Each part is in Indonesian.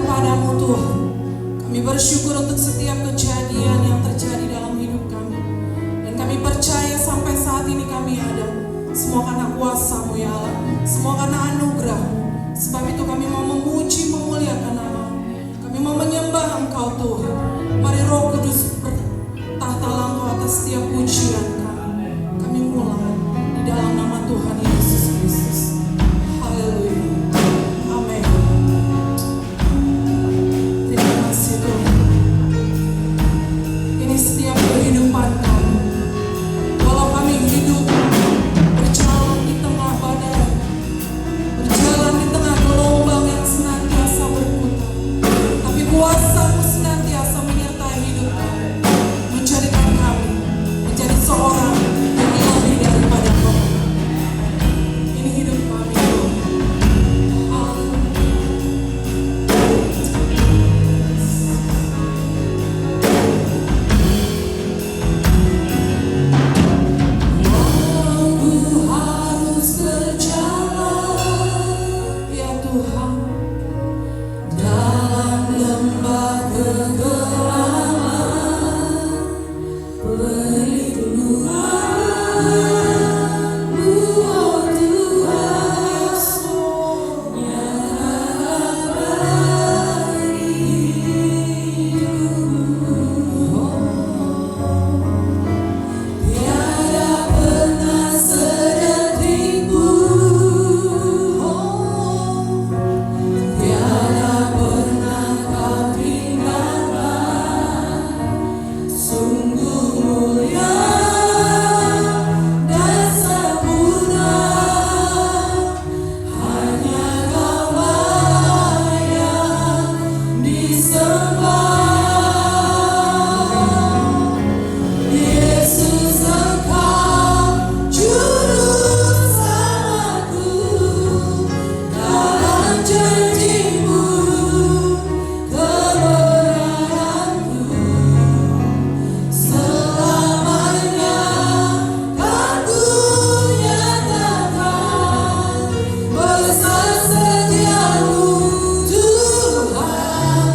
kepadamu Tuhan. Kami bersyukur untuk setiap kejadian yang terjadi dalam hidup kami. Dan kami percaya sampai saat ini kami ada. Semua karena kuasa-Mu ya Allah. Semua karena anugerah-Mu. Sebab itu kami mau memuji, memuliakan nama-Mu. Kami mau menyembah Engkau Tuhan. Mari Roh Kudus bertahta langkau atas setiap pujian kami. Kami mulai di dalam nama Tuhan Yesus Kristus. Haleluya. Amin. Terima kasih Tuhan. Ini setiap kehidupan kami. Walau kami hidup berjalan di tengah badai, berjalan di tengah gelombang yang senantiasa berputar, tapi kuasa-Mu senantiasa menyertai hidup kami, menjadikan kami menjadi seorang yang lebih daripada orang. Ini hidup kami Tuhan. Aku harus berjalan ya Tuhan dalam lembah kegelapan, perlindungan-Mu oh Tuhan, nyatakan hidupku. Tiada pernah sedetik pun, tiada pernah Kau tinggalkan. Sungguh mulia dan sempurna, hanya Kau-Lah yang disembah. Yesus Engkau juru selamatku, dalam janji-Mu kebenaran-Ku selamanya kan ku nyatakan besar setia-Mu Tuhan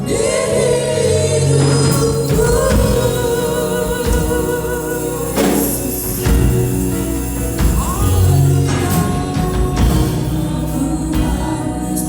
di hidupku. Haleluya. Aku harus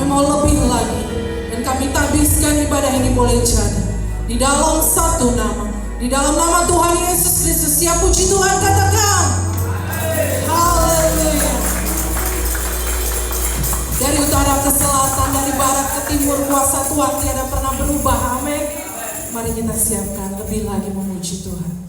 mau lebih lagi. Dan kami tabiskan ibadah ini boleh jadi di dalam satu nama, di dalam nama Tuhan Yesus Kristus. Siap puji Tuhan, katakan haleluya. Dari utara ke selatan, dari barat ke timur, kuasa Tuhan tiada pernah berubah. Amin. Mari kita siapkan lebih lagi memuji Tuhan.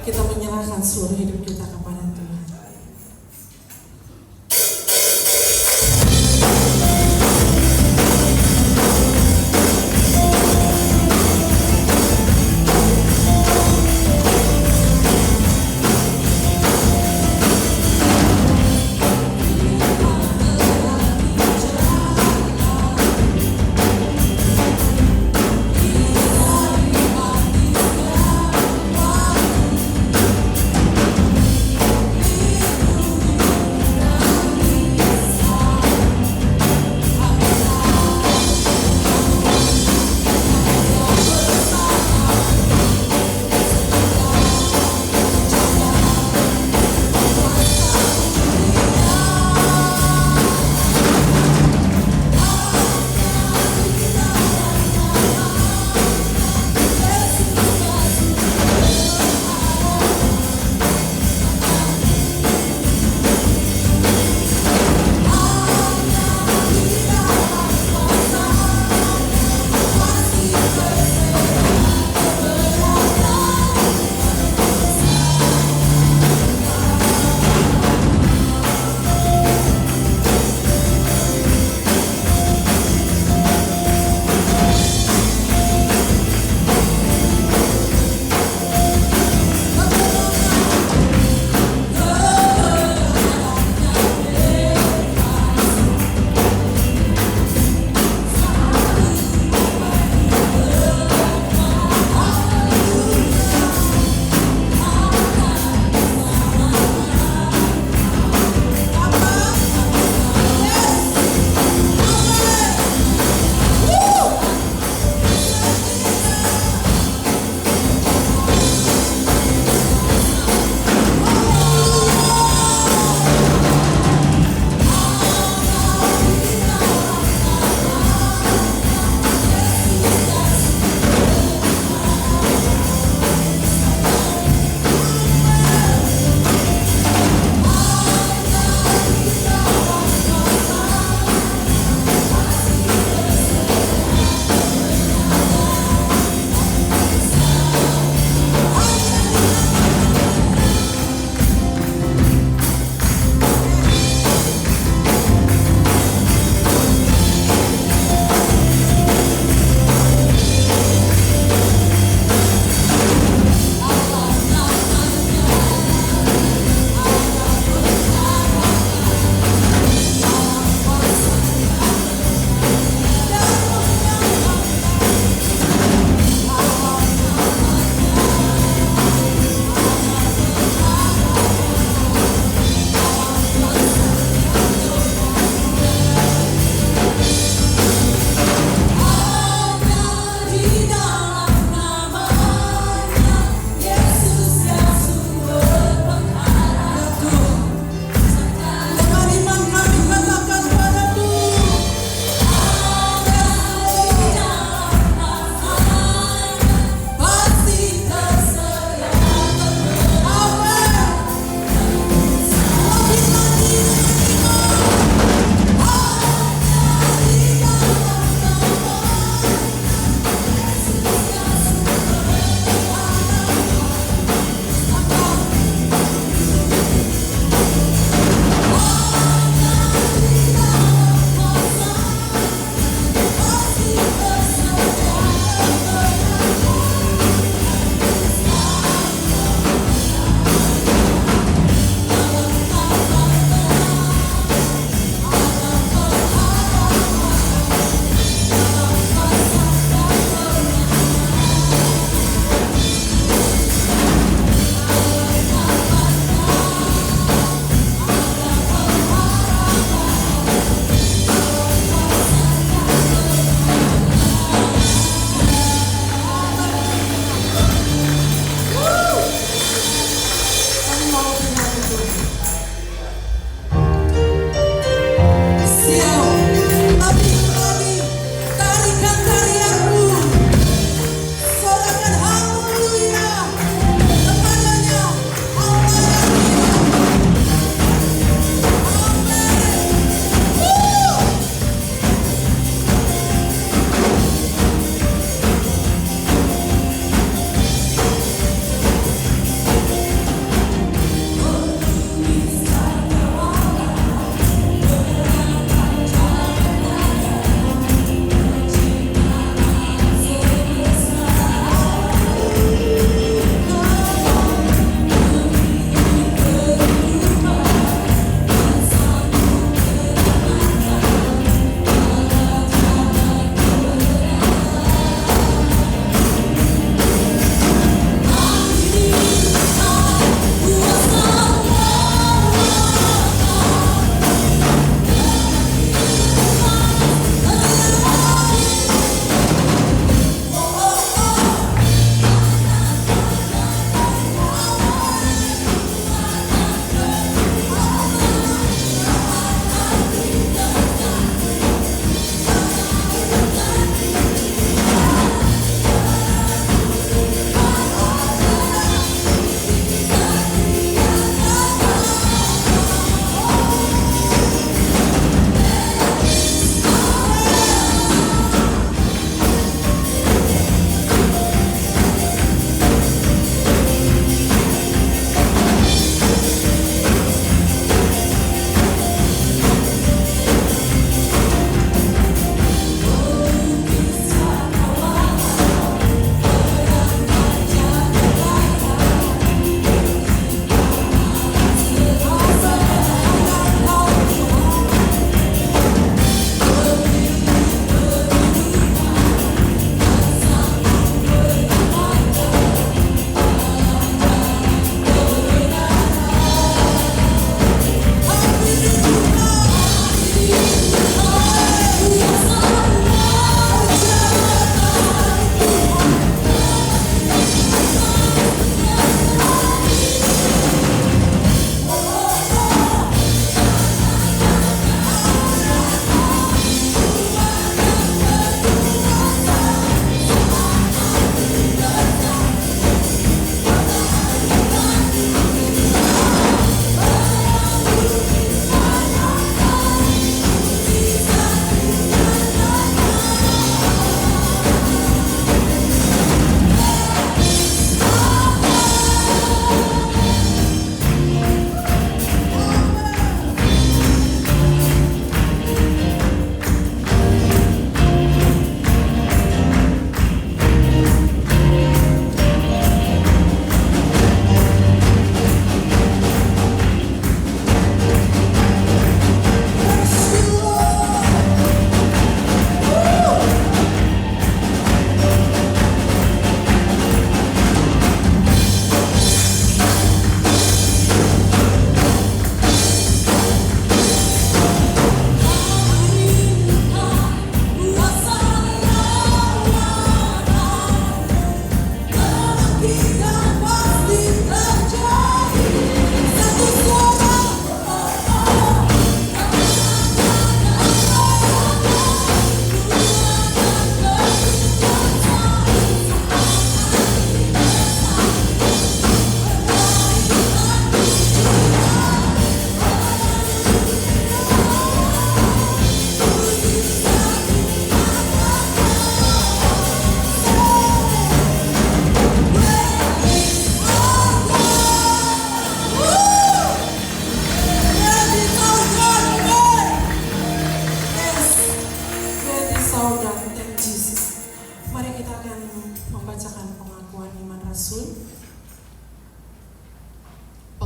kita menyerahkan seluruh hidup kita kepada Tuhan.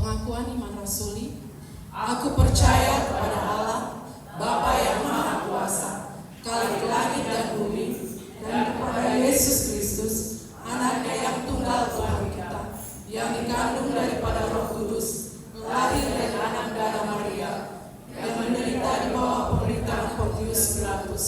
Pengakuan iman rasuli. Aku percaya kepada Allah, Bapa yang Maha Kuasa, Khalik langit dan bumi, dan kepada Yesus Kristus, anaknya yang tunggal Tuhan kita, yang dikandung daripada Roh Kudus, lahir dari anak darah Maria, yang menderita di bawah pemerintahan Pontius Pilatus,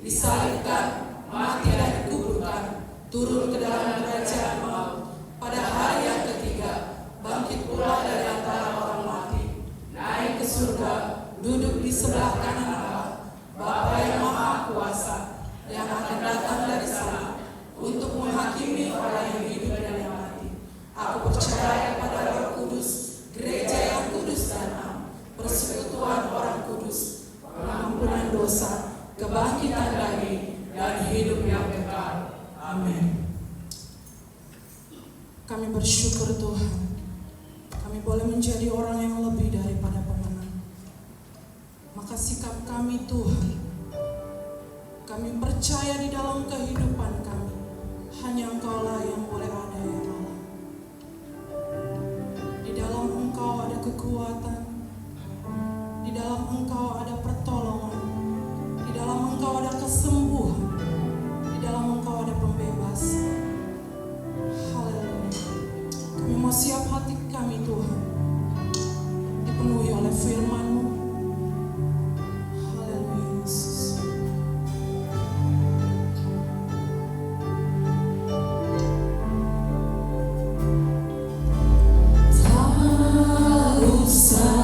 disalibkan, mati dan dikuburkan, turun ke dalam kerajaan maut, pada hari yang ketiga bangkit pula dari antara orang mati, naik ke surga, duduk di sebelah kanan Allah, Bapa yang Maha Kuasa, yang akan datang dari sana untuk menghakimi orang yang hidup dan yang mati. Aku percaya kepada Roh Kudus, gereja yang kudus dan am, persekutuan orang kudus, pengampunan dosa, kebangkitan daging, dan hidup yang kekal. Amin. Kami bersyukur Tuhan, kami boleh menjadi orang yang lebih daripada pemenang. Maka sikap kami Tuhan, kami percaya di dalam kehidupan kami, hanya Engkau-lah yang boleh ada ya Allah. Di dalam Engkau ada kekuatan, di dalam Engkau ada pertolongan, di dalam Engkau ada kesembuhan, di dalam Engkau ada pembebasan. Haleluya. Kami mau siap hati kami Tuhan, dipenuhi oleh firman-Mu. Haleluya Yesus. Tak usah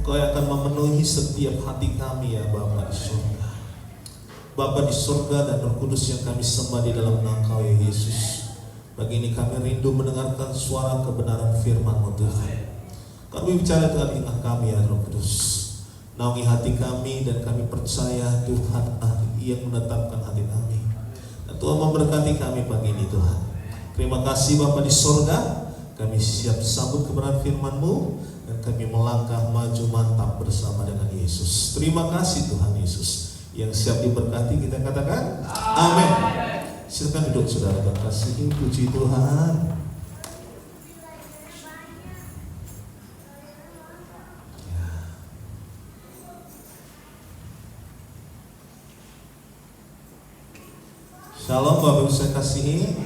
Engkau yang akan memenuhi setiap hati kami ya Bapa di surga. Bapa di surga dan Roh Kudus yang kami sembah di dalam nama Engkau ya Yesus. Pagi ini kami rindu mendengarkan suara kebenaran firman-Mu Tuhan. Kami bicara dengan telinga kami ya Roh Kudus. Naungi hati kami dan kami percaya Tuhan yang menetapkan hati kami. Dan Tuhan memberkati kami pagi ini Tuhan. Terima kasih Bapa di surga. Kami siap sambut kebenaran firman-Mu dan kami melangkah maju mantap bersama dengan Yesus. Terima kasih Tuhan Yesus. Yang siap diberkati kita katakan amin. Silakan duduk saudara terkasihi, puji Tuhan. Ya. Shalom Bapak Ibu saya kasihi.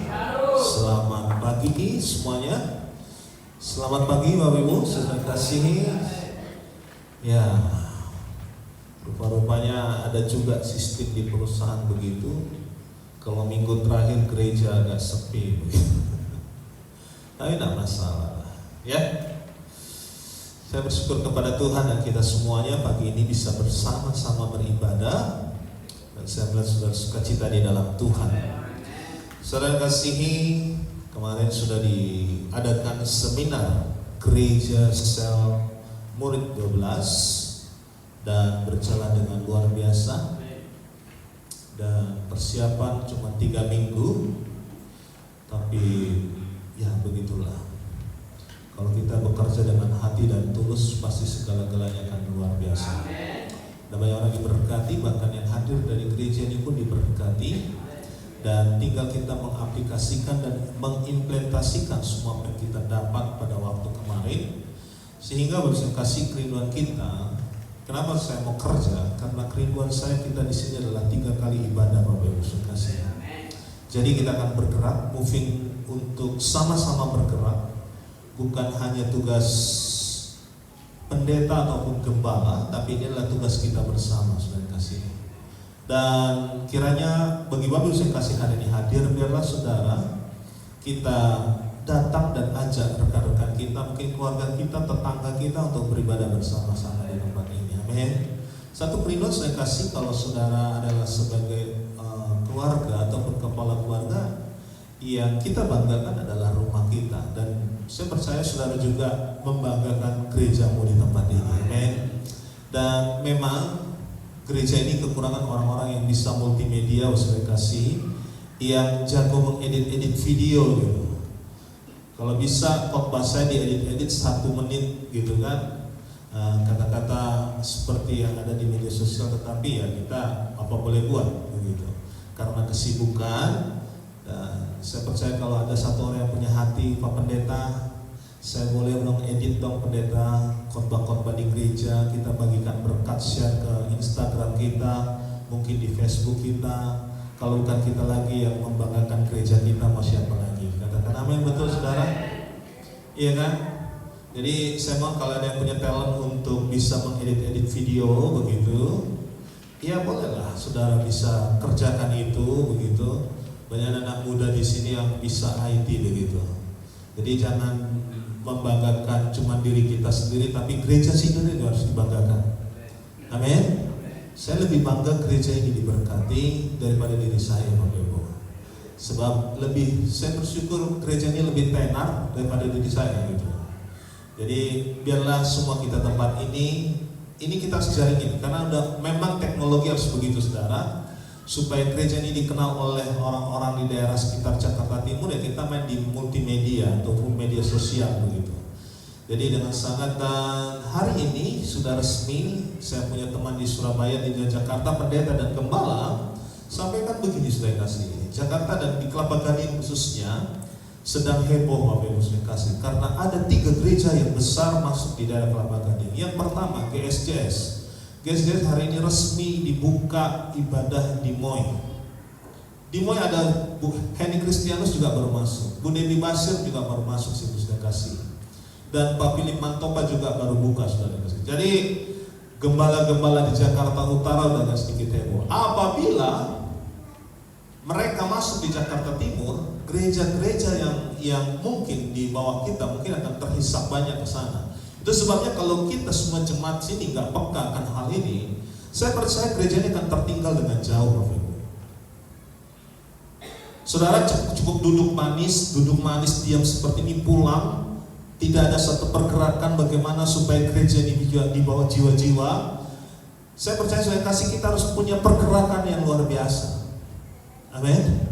Selamat pagi semuanya. Selamat pagi Bapak Ibu saya kasihi. Ya. Rupa-rupanya ada juga sistem di perusahaan begitu. Kalau minggu terakhir gereja agak sepi begitu. Tapi tidak masalah ya. Saya bersyukur kepada Tuhan dan kita semuanya pagi ini bisa bersama-sama beribadah. Dan saya melihat saudara sukacita di dalam Tuhan. Saudara kasihi, kemarin sudah diadakan seminar gereja sel murid 12 dan berjalan dengan luar biasa. Dan persiapan cuma 3 minggu, tapi ya begitulah. Kalau kita bekerja dengan hati dan tulus, pasti segala-galanya akan luar biasa. Dan banyak orang diberkati, bahkan yang hadir dari gereja ini pun diberkati. Dan tinggal kita mengaplikasikan dan mengimplementasikan semua yang kita dapat pada waktu kemarin, sehingga bisa kasih kerinduan kita. Kenapa saya mau kerja? Karena kerinduan saya kita di sini adalah 3 kali ibadah Bapak Ibu sekalian. Jadi kita akan bergerak, moving untuk sama-sama bergerak, bukan hanya tugas pendeta ataupun gembala, tapi ini adalah tugas kita bersama, saudara kasih. Dan kiranya bagi Bapak Ibu saya kasih hari ini hadir, biarlah saudara kita datang dan ajak rekan-rekan kita, mungkin keluarga kita, tetangga kita untuk beribadah bersama-sama di tempat ini. Amin. Satu kerinduan saya kasih kalau saudara adalah sebagai keluarga ataupun kepala keluarga, yang kita banggakan adalah rumah kita. Dan saya percaya saudara juga membanggakan gerejamu di tempat ini. Amin. Dan memang gereja ini kekurangan orang-orang yang bisa multimedia, saya kasih, yang jago mengedit-edit video gitu. Kalau bisa khotbah saya diedit-edit 1 menit gitu kan, kata-kata seperti yang ada di media sosial, tetapi ya kita apa boleh buat begitu. Karena kesibukan, dan saya percaya kalau ada satu orang yang punya hati, Pak Pendeta, saya boleh mengedit dong pendeta khotbah-khotbah di gereja, kita bagikan berkat, share ke Instagram kita, mungkin di Facebook kita. Kalau bukan kita lagi yang membanggakan gereja kita, mau siapa lagi? Katakan amin, betul saudara? Iya kan? Jadi saya mau kalau ada yang punya talent untuk bisa mengedit-edit video begitu, ya bolehlah saudara bisa kerjakan itu begitu. Banyak anak muda di sini yang bisa IT begitu. Jadi jangan membanggakan cuma diri kita sendiri, tapi gereja sendiri juga harus dibanggakan. Amin. Saya lebih bangga gereja ini diberkati daripada diri saya, Bapak Ibu. Sebab saya bersyukur gereja ini lebih tenar daripada diri saya gitu. Jadi biarlah semua kita tempat ini kita sejaringin, karena udah memang teknologi harus begitu saudara, supaya gereja ini dikenal oleh orang-orang di daerah sekitar Jakarta Timur, ya kita main di multimedia ataupun media sosial begitu. Jadi dengan sangat, dan hari ini sudah resmi, saya punya teman di Surabaya, di Jakarta, pendeta dan gembala, sampaikan begini saudara kasih, Jakarta dan di Kelapa Gading khususnya sedang heboh Bapak Ibu saudara kasih, karena ada 3 gereja yang besar masuk di daerah Kelapa Gading. Yang pertama GSJS. GSJS hari ini resmi dibuka ibadah di MOI. Di MOI ada Bu Henny Kristianus juga baru masuk, Bu Dewi Basir juga baru masuk sih saudara kasih. Dan Pak Philip Mantopa juga baru buka saudara kasih. Jadi gembala-gembala di Jakarta Utara udah agak sedikit heboh. Apabila mereka masuk di Jakarta Timur, gereja-gereja yang mungkin di bawah kita mungkin akan terhisap banyak ke sana. Itu Itu sebabnya kalau kita semua jemaat sini nggak peka akan hal ini, saya percaya gereja ini akan tertinggal dengan jauh, Bapak Ibu. Saudara cukup duduk manis diam seperti ini, pulang, tidak ada satu pergerakan bagaimana supaya gereja ini dibawa jiwa-jiwa. Saya percaya saya kasih kita harus punya pergerakan yang luar biasa. Amin.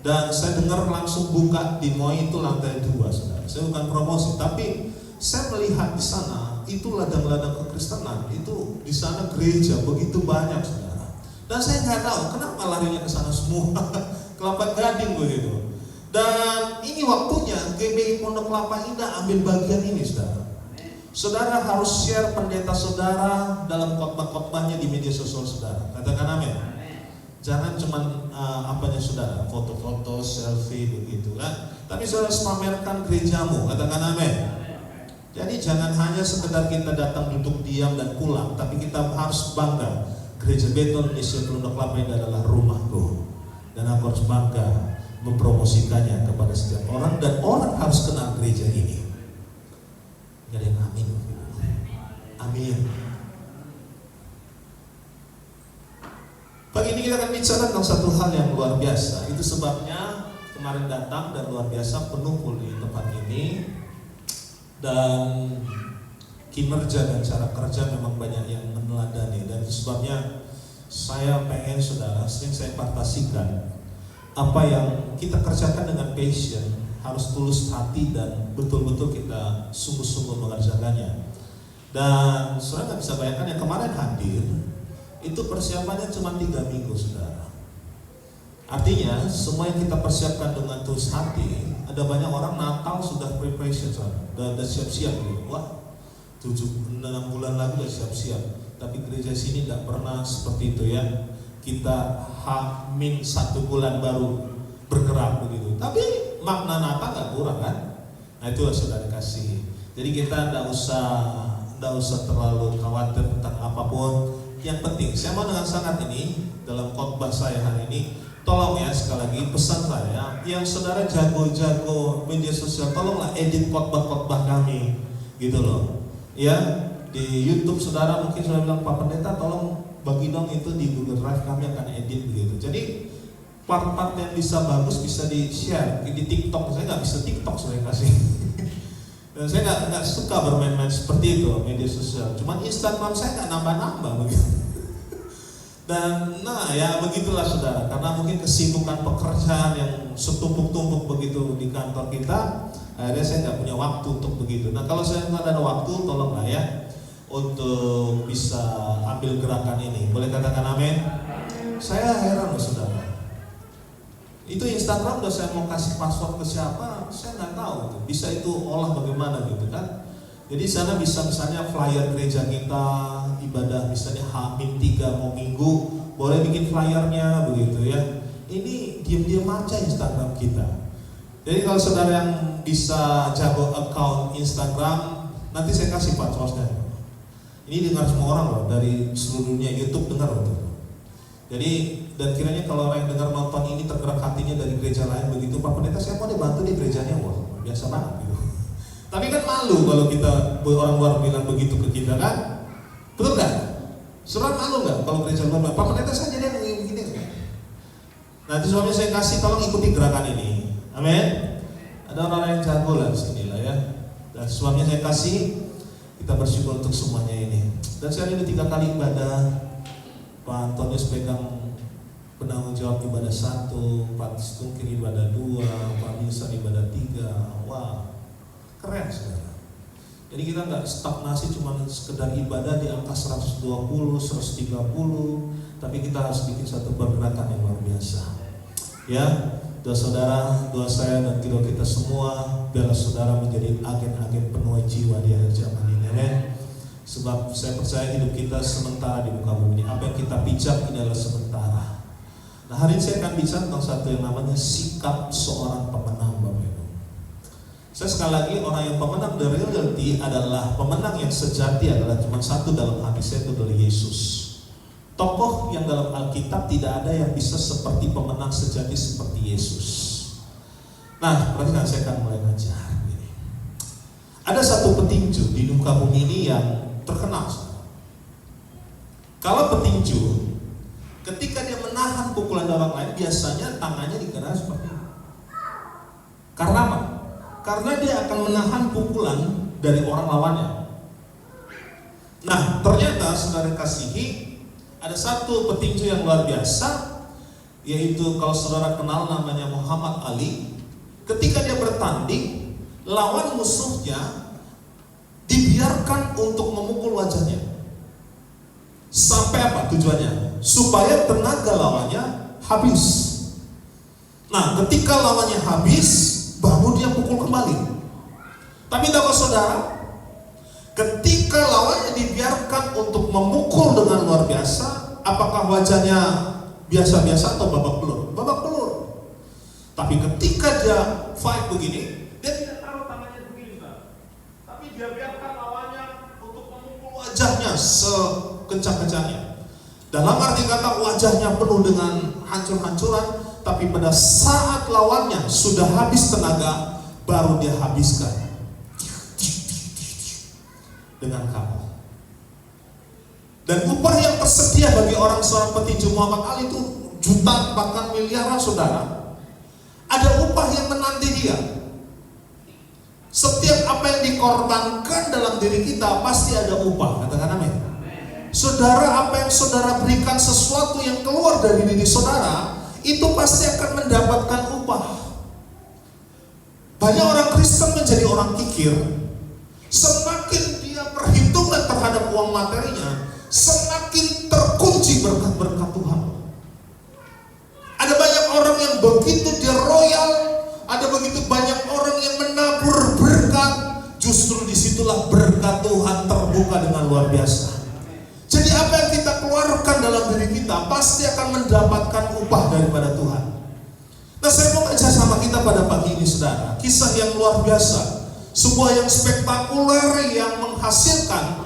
Dan saya dengar langsung buka di MOI itu lantai 2, saudara. Saya bukan promosi, tapi saya melihat di sana itu ladang-ladang kekristenan, itu di sana gereja begitu banyak, saudara. Dan saya nggak tahu kenapa larinya ke sana semua. Kelapa Gading begitu. Dan ini waktunya GBI Pondok Kelapa Indah ambil bagian ini, saudara. Saudara harus share pendeta saudara dalam khotbah-khotbahnya di media sosial saudara. Katakan amin. Jangan cuman apanya saudara, foto-foto, selfie begitu kan. Tapi saudara harus pamerkan gerejamu. Katakan amin. Jadi jangan hanya sekedar kita datang duduk diam dan pulang, tapi kita harus bangga. Gereja Beton Indonesia Pondok Kelapa Indah adalah rumahku. Dan aku harus bangga mempromosikannya kepada setiap orang, dan orang harus kenal gereja ini. Gak ada yang amin. Amin. Pagi ini kita akan bicara tentang satu hal yang luar biasa. Itu sebabnya kemarin datang dan luar biasa penuh di tempat ini. Dan kinerja dan cara kerja memang banyak yang meneladani. Dan itu sebabnya saya pengen saudara, sering saya partasikan apa yang kita kerjakan dengan passion, harus tulus hati dan betul-betul kita sungguh-sungguh mengerjakannya. Dan saudara nggak bisa bayangkan yang kemarin hadir itu persiapannya cuma 3 minggu, saudara. Artinya semua yang kita persiapkan dengan tulus hati, ada banyak orang Natal sudah preparation, saudara, udah siap-siap gitu. Wah, 7-6 bulan lagi udah siap-siap. Tapi gereja sini tidak pernah seperti itu ya. Kita H-1 bulan baru bergerak begitu. Tapi makna Natal nggak kurang kan? Nah itulah saudara kasih. Jadi kita tidak usah terlalu khawatir tentang apapun. Yang penting, saya mau dengan sangat ini dalam khotbah saya hari ini, tolong ya sekali lagi pesan saya, yang saudara jago-jago media sosial, tolonglah edit khotbah-khotbah kami, gitu loh. Ya. Di YouTube saudara mungkin sudah bilang, Pak Pendeta tolong bagi dong itu di Google Drive, kami akan edit begitu. Jadi part-part yang bisa bagus bisa di share di TikTok. Saya nggak bisa TikTok, saya kasih. Dan saya nggak suka bermain-main seperti itu media sosial. Cuman Instagram saya nggak nambah-nambah begitu. Dan nah ya begitulah saudara, karena mungkin kesibukan pekerjaan yang setumpuk-tumpuk begitu di kantor kita, akhirnya saya nggak punya waktu untuk begitu. Nah kalau saya nggak ada waktu, tolonglah ya untuk bisa ambil gerakan ini. Boleh katakan amin? Saya heran loh saudara. Itu Instagram udah saya mau kasih password ke siapa, saya nggak tahu. Bisa itu olah bagaimana gitu kan? Jadi sana bisa misalnya flyer gereja kita, ibadah misalnya H-3 mau minggu, boleh bikin flyernya begitu ya. Ini diam-diam aja Instagram kita. Jadi kalau saudara yang bisa jago account Instagram, nanti saya kasih passwordnya. Ini dengar semua orang loh, dari seluruh dunia YouTube dengar loh. Jadi dan kiranya kalau orang yang dengar nonton ini tergerak hatinya dari gereja lain begitu, Pak Pendeta saya mau dibantu di gerejanya, wah biasa banget gitu. Tapi kan malu kalau kita orang luar bilang begitu ke kita kan, betul nggak? Saudara malu nggak kalau gereja luar bilang, Pak Pendeta saya jadi yang begini kan? Nah itu sebabnya saya kasih tolong ikuti gerakan ini, amin. Ada orang yang jago lah di sini lah ya. Dan sebabnya saya kasih. Kita bersyukur untuk semuanya ini. Dan saya ini 3 kali ibadah. Pak Antonius pegang penanggung jawab ibadah 1, Pak Tungkir ibadah 2, Pak Wilson ibadah 3. Wah, keren saudara. Jadi kita nggak stagnasi cuma sekedar ibadah di angka 120, 130, tapi kita harus bikin satu pergerakan yang luar biasa. Ya, doa saudara, doa saya dan doa kita semua, biarlah saudara menjadi agen-agen penuai jiwa di akhir zaman ini. Amen. Sebab saya percaya hidup kita sementara di muka bumi ini. Apa yang kita pijak ini adalah sementara. Nah hari ini saya akan bicara tentang satu yang namanya sikap seorang pemenang, Bapak Ibu. Saya sekali lagi, orang yang pemenang the reality adalah pemenang yang sejati adalah cuma satu dalam hati saya, itu adalah Yesus. Tokoh yang dalam Alkitab tidak ada yang bisa seperti pemenang sejati seperti Yesus. Nah perhatikan, saya akan mulai ngajar. Ada satu petinju di muka bumi ini yang terkenal. Kalau petinju, ketika dia menahan pukulan orang lain, biasanya tangannya digerak seperti ini. Karena apa? Karena dia akan menahan pukulan dari orang lawannya. Nah, ternyata saudara kasihi, ada satu petinju yang luar biasa, yaitu kalau saudara kenal namanya Muhammad Ali. Ketika dia bertanding, lawan musuhnya dibiarkan untuk memukul wajahnya. Sampai apa tujuannya? Supaya tenaga lawannya habis. Nah, ketika lawannya habis, baru dia pukul kembali. Tapi tahu saudara, ketika lawannya dibiarkan untuk memukul dengan luar biasa, apakah wajahnya biasa-biasa atau babak belur? Babak belur. Tapi ketika dia fight begini, dia tidak taruh tangannya begini, tapi dia biarkan lawannya untuk memukul wajahnya sekencang-kencangnya. Dalam arti kata wajahnya penuh dengan hancur-hancuran, tapi pada saat lawannya sudah habis tenaga, baru dia habiskan dengan kapal. Dan upah yang tersedia bagi seorang petinju Muhammad Ali itu jutaan bahkan miliaran saudara. Ada upah yang menanti dia. Setiap apa yang dikorbankan dalam diri kita pasti ada upah. Katakan amin. Saudara, apa yang saudara berikan, sesuatu yang keluar dari diri saudara, itu pasti akan mendapatkan upah. Banyak orang Kristen menjadi orang kikir. Semakin dia perhitungan terhadap uang materinya, semakin terkunci berkat-berkat Tuhan. Ada banyak orang yang begitu dia royal, ada begitu banyak orang yang menabur berkat, justru disitulah berkat Tuhan terbuka dengan luar biasa. Jadi apa yang kita keluarkan dalam diri kita pasti akan mendapatkan upah daripada Tuhan. Nah, saya mau ngajak sama kita pada pagi ini saudara, kisah yang luar biasa, sebuah yang spektakuler yang menghasilkan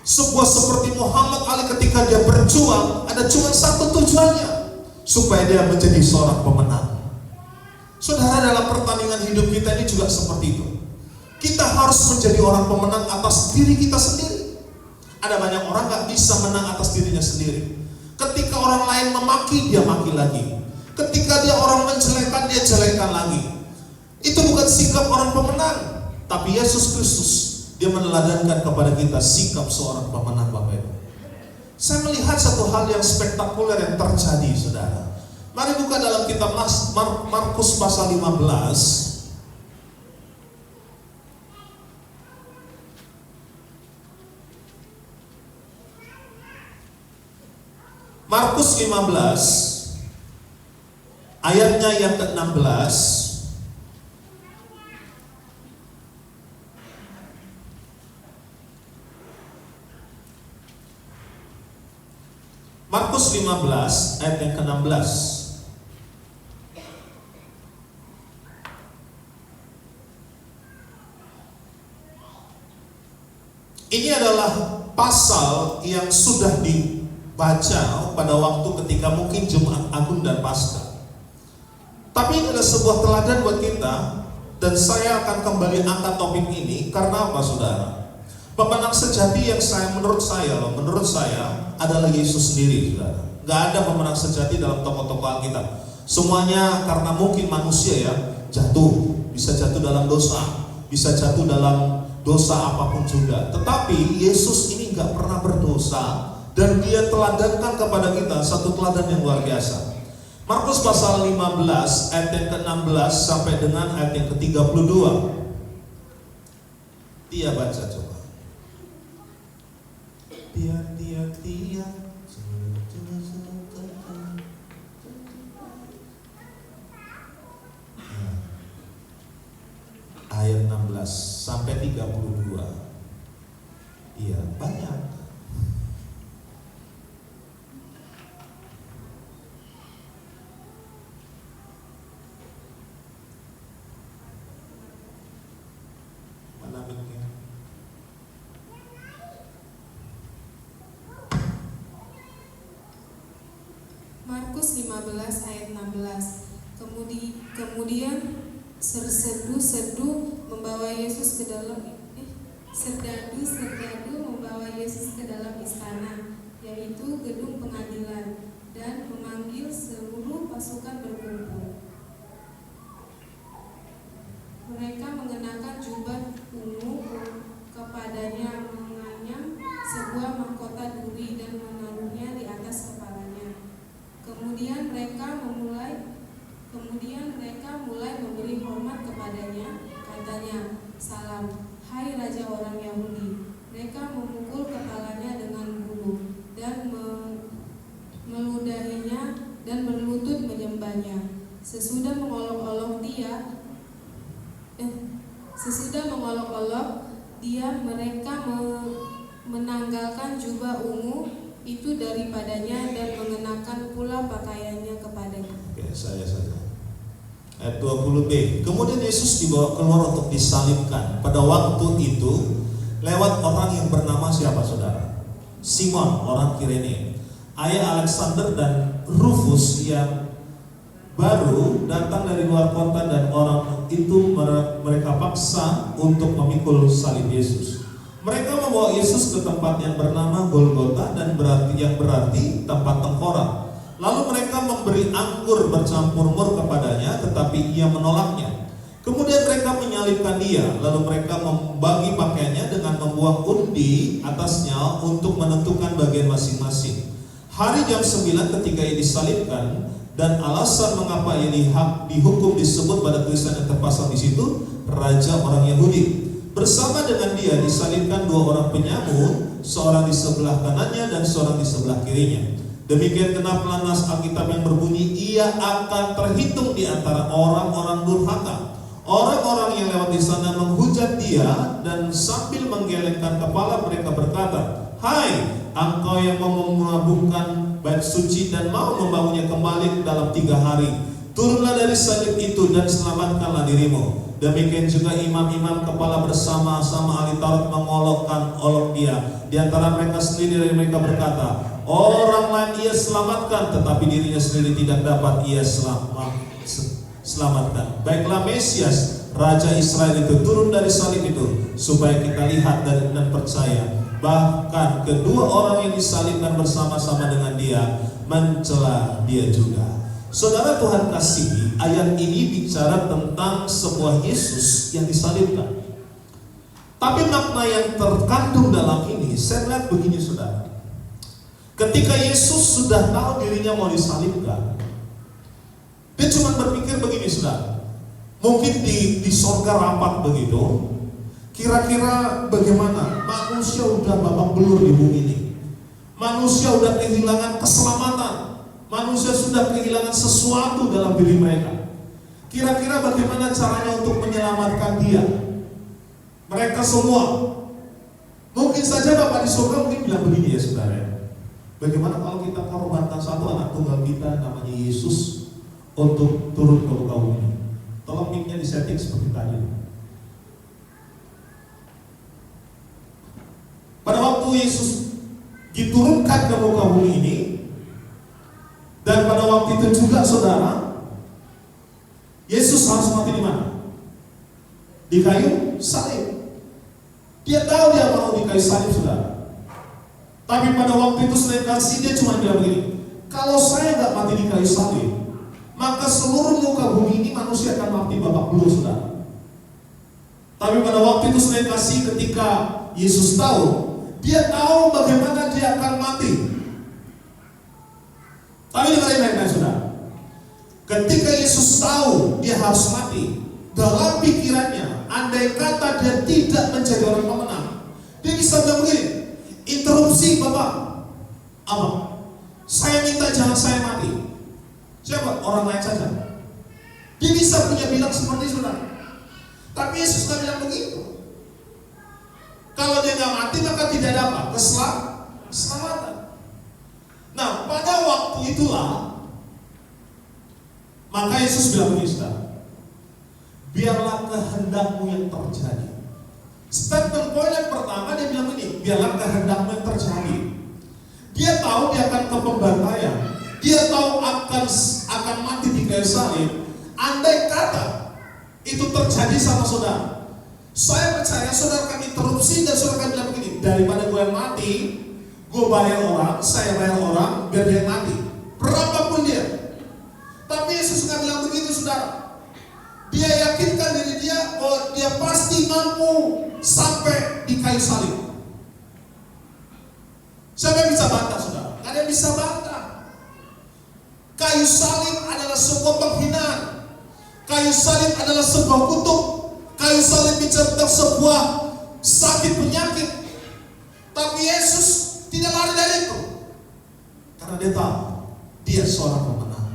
sebuah seperti Muhammad Ali ketika dia berjuang, ada cuma satu tujuannya, supaya dia menjadi seorang pemenang. Saudara, dalam pertandingan hidup kita ini juga seperti itu. Kita harus menjadi orang pemenang atas diri kita sendiri. Ada banyak orang gak bisa menang atas dirinya sendiri. Ketika orang lain memaki, dia maki lagi. Ketika dia orang menjelekan, dia jelekan lagi. Itu bukan sikap orang pemenang. Tapi Yesus Kristus, dia meneladankan kepada kita sikap seorang pemenang, Bapak Ibu. Saya melihat satu hal yang spektakuler yang terjadi, saudara. Mari buka dalam kitab Markus pasal 15. Markus 15 ayatnya yang ke-16. Markus 15 ayat yang ke-16. Ini adalah pasal yang sudah dibaca pada waktu ketika mungkin Jumat Agung dan Paskah. Tapi ini adalah sebuah teladan buat kita, dan saya akan kembali angkat topik ini karena apa, saudara? Pemenang sejati yang menurut saya adalah Yesus sendiri, saudara. Gak ada pemenang sejati dalam tokoh-tokoh Alkitab. Semuanya karena mungkin manusia ya jatuh, bisa jatuh dalam dosa, bisa jatuh dalam dosa apapun juga. Tetapi Yesus ini gak pernah berdosa, dan dia teladankan kepada kita satu teladan yang luar biasa. Markus pasal 15 ayat yang ke-16 sampai dengan ayat yang ke-32. Dia baca coba. Dia. Ayat 16 sampai 32. Iya, banyak. Mana bentuknya? Markus 15 ayat 16. Kemudian sersedu-sedu membawa Yesus ke dalam Serdadu-serdadu membawa Yesus ke dalam istana, yaitu gedung pengadilan, dan memanggil seluruh pasukan berkumpul. Mereka mengenakan jubah ungu, kepadanya menganyam sebuah mahkota duri dan menaruhnya di atas kepalanya. Kemudian mereka mulai memberi hormat kepadanya, katanya, "Salam, hai Raja orang Yahudi." Mereka memukul kepalanya dengan bulu dan meludahinya dan berlutut menyembahnya. Sesudah mengolok-olok dia, mereka menanggalkan jubah ungu itu daripadanya dan mengenakan pula pakaiannya kepadanya. Oke, saya saja. Ayat 20b. Kemudian Yesus dibawa keluar untuk disalibkan. Pada waktu itu lewat orang yang bernama siapa, saudara? Simon, orang Kirene, ayah Alexander dan Rufus yang baru datang dari luar kota, dan orang itu mereka paksa untuk memikul salib Yesus. Mereka membawa Yesus ke tempat yang bernama Golgota dan berarti tempat tengkorak. Lalu mereka memberi anggur bercampur mur kepadanya, tetapi ia menolaknya. Kemudian mereka menyalibkan dia, lalu mereka membagi pakaiannya dengan membuang undi atasnya untuk menentukan bagian masing-masing. Hari jam 9 ketika ia disalibkan, dan alasan mengapa ia dihukum disebut pada tulisan yang terpasang di situ, Raja orang Yahudi. Bersama dengan dia disalibkan dua orang penyamun, seorang di sebelah kanannya dan seorang di sebelah kirinya. Demikian genaplah nas Alkitab yang berbunyi, ia akan terhitung di antara orang-orang durhaka. Orang-orang yang lewat di sana menghujat dia, dan sambil menggelengkan kepala mereka berkata, "Hai, engkau yang mau memabukkan bait suci dan mau membangunnya kembali dalam 3 hari, turunlah dari salib itu dan selamatkanlah dirimu." Demikian juga imam-imam kepala bersama-sama ahli Taurat mengolok dia. Di antara mereka sendiri dari mereka berkata, "Orang lain ia selamatkan, tetapi dirinya sendiri tidak dapat ia selamatkan. Baiklah Mesias, Raja Israel itu turun dari salib itu, supaya kita lihat dan percaya." Bahkan kedua orang yang disalibkan bersama-sama dengan dia mencela dia juga. Saudara Tuhan kasihi, ayat ini bicara tentang sebuah Yesus yang disalibkan. Tapi makna yang terkandung dalam ini, saya lihat begini, saudara. Ketika Yesus sudah tahu dirinya mau disalibkan, dia cuma berpikir begini, saudara. Mungkin di sorga rapat begitu. Kira-kira bagaimana? Manusia udah babak belur di bumi ini. Manusia udah kehilangan keselamatan. Manusia sudah kehilangan sesuatu dalam diri mereka. Kira-kira bagaimana caranya untuk menyelamatkan dia? Mereka semua. Mungkin saja Bapak di surga mungkin bilang begini, ya saudara. Bagaimana kalau kita korbankan satu anak tunggal kita namanya Yesus untuk turun ke muka bumi? Tolong mic-nya disetting seperti tadi. Pada waktu Yesus diturunkan ke muka bumi ini, dan pada waktu itu juga, saudara, Yesus harus mati di mana? Di kayu salib. Dia tahu dia mau di kayu salib, saudara. Tapi pada waktu itu selain kasih, dia cuma bilang begini, kalau saya nggak mati di kayu salib, maka seluruh muka bumi ini manusia akan mati babak belur, saudara. Tapi pada waktu itu selain kasih, ketika Yesus tahu, dia tahu bagaimana dia akan mati. Tapi dengarin baik-baik, saudara. Ketika Yesus tahu dia harus mati, dalam pikirannya, andai kata dia tidak menjadi orang pemenang, dia bisa bilang begini, interupsi Bapak, apa? Saya minta jangan saya mati. Siapa? Orang lain saja. Dia bisa punya bilang seperti saudara. Tapi Yesus tidak bilang begitu. Kalau dia nggak mati maka tidak dapat keselamatan. Nah, pada waktu itulah maka Yesus bilang begini, saudara, biarlah kehendakmu yang terjadi. Statement poin yang pertama dia bilang begini, biarlah kehendakmu yang terjadi. Dia tahu dia akan ke pembantaian, dia tahu akan mati di kayu salib. Andai kata itu terjadi sama saudara, Saya percaya saudara akan interupsi dan saudara akan bilang begini, daripada gue yang mati, gue bayar orang, saya bayar orang, biar dia mati. Berapapun dia. Tapi Yesus nggak bilang begitu, saudara. Dia yakinkan diri dia, oh dia pasti mampu sampai di kayu salib. Siapa yang bisa bantah, saudara? Nggak ada yang bisa bantah. Kayu salib adalah sebuah penghinaan. Kayu salib adalah sebuah kutuk. Kayu salib bicara tentang sebuah sakit penyakit. Tapi Yesus tidak lari dari itu. Karena dia tahu dia seorang pemenang.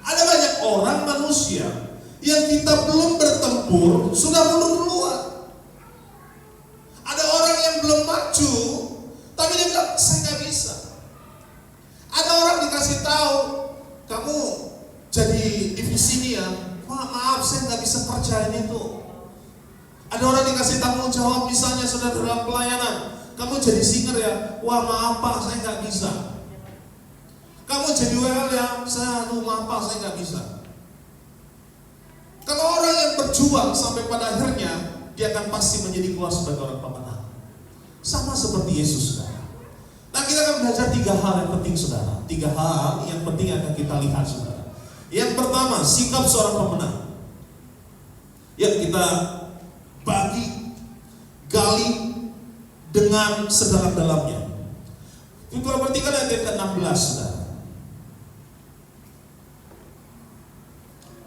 Ada banyak orang manusia yang kita belum bertempur sudah mundur duluan. Ada orang yang belum maju tapi dia bilang saya nggak bisa. Ada orang dikasih tahu kamu jadi divisi ini ya, maaf saya nggak bisa kerjain itu. Ada orang dikasih tanggung jawab misalnya sudah dalam pelayanan, kamu jadi singer ya, wah maaf pak saya nggak bisa. Kamu jadi WL ya, maaf pak saya nggak bisa. Kalau orang yang berjuang sampai pada akhirnya dia akan pasti menjadi keluar sebagai orang pemenang. Sama seperti Yesus, saudara. Nah kita akan belajar 3 hal yang penting, saudara. 3 hal yang penting akan kita lihat, saudara. Yang pertama, sikap seorang pemenang. Ya kita gali dengan sedalam-dalamnya. Kita perhatikan ayat ke-16, saudara.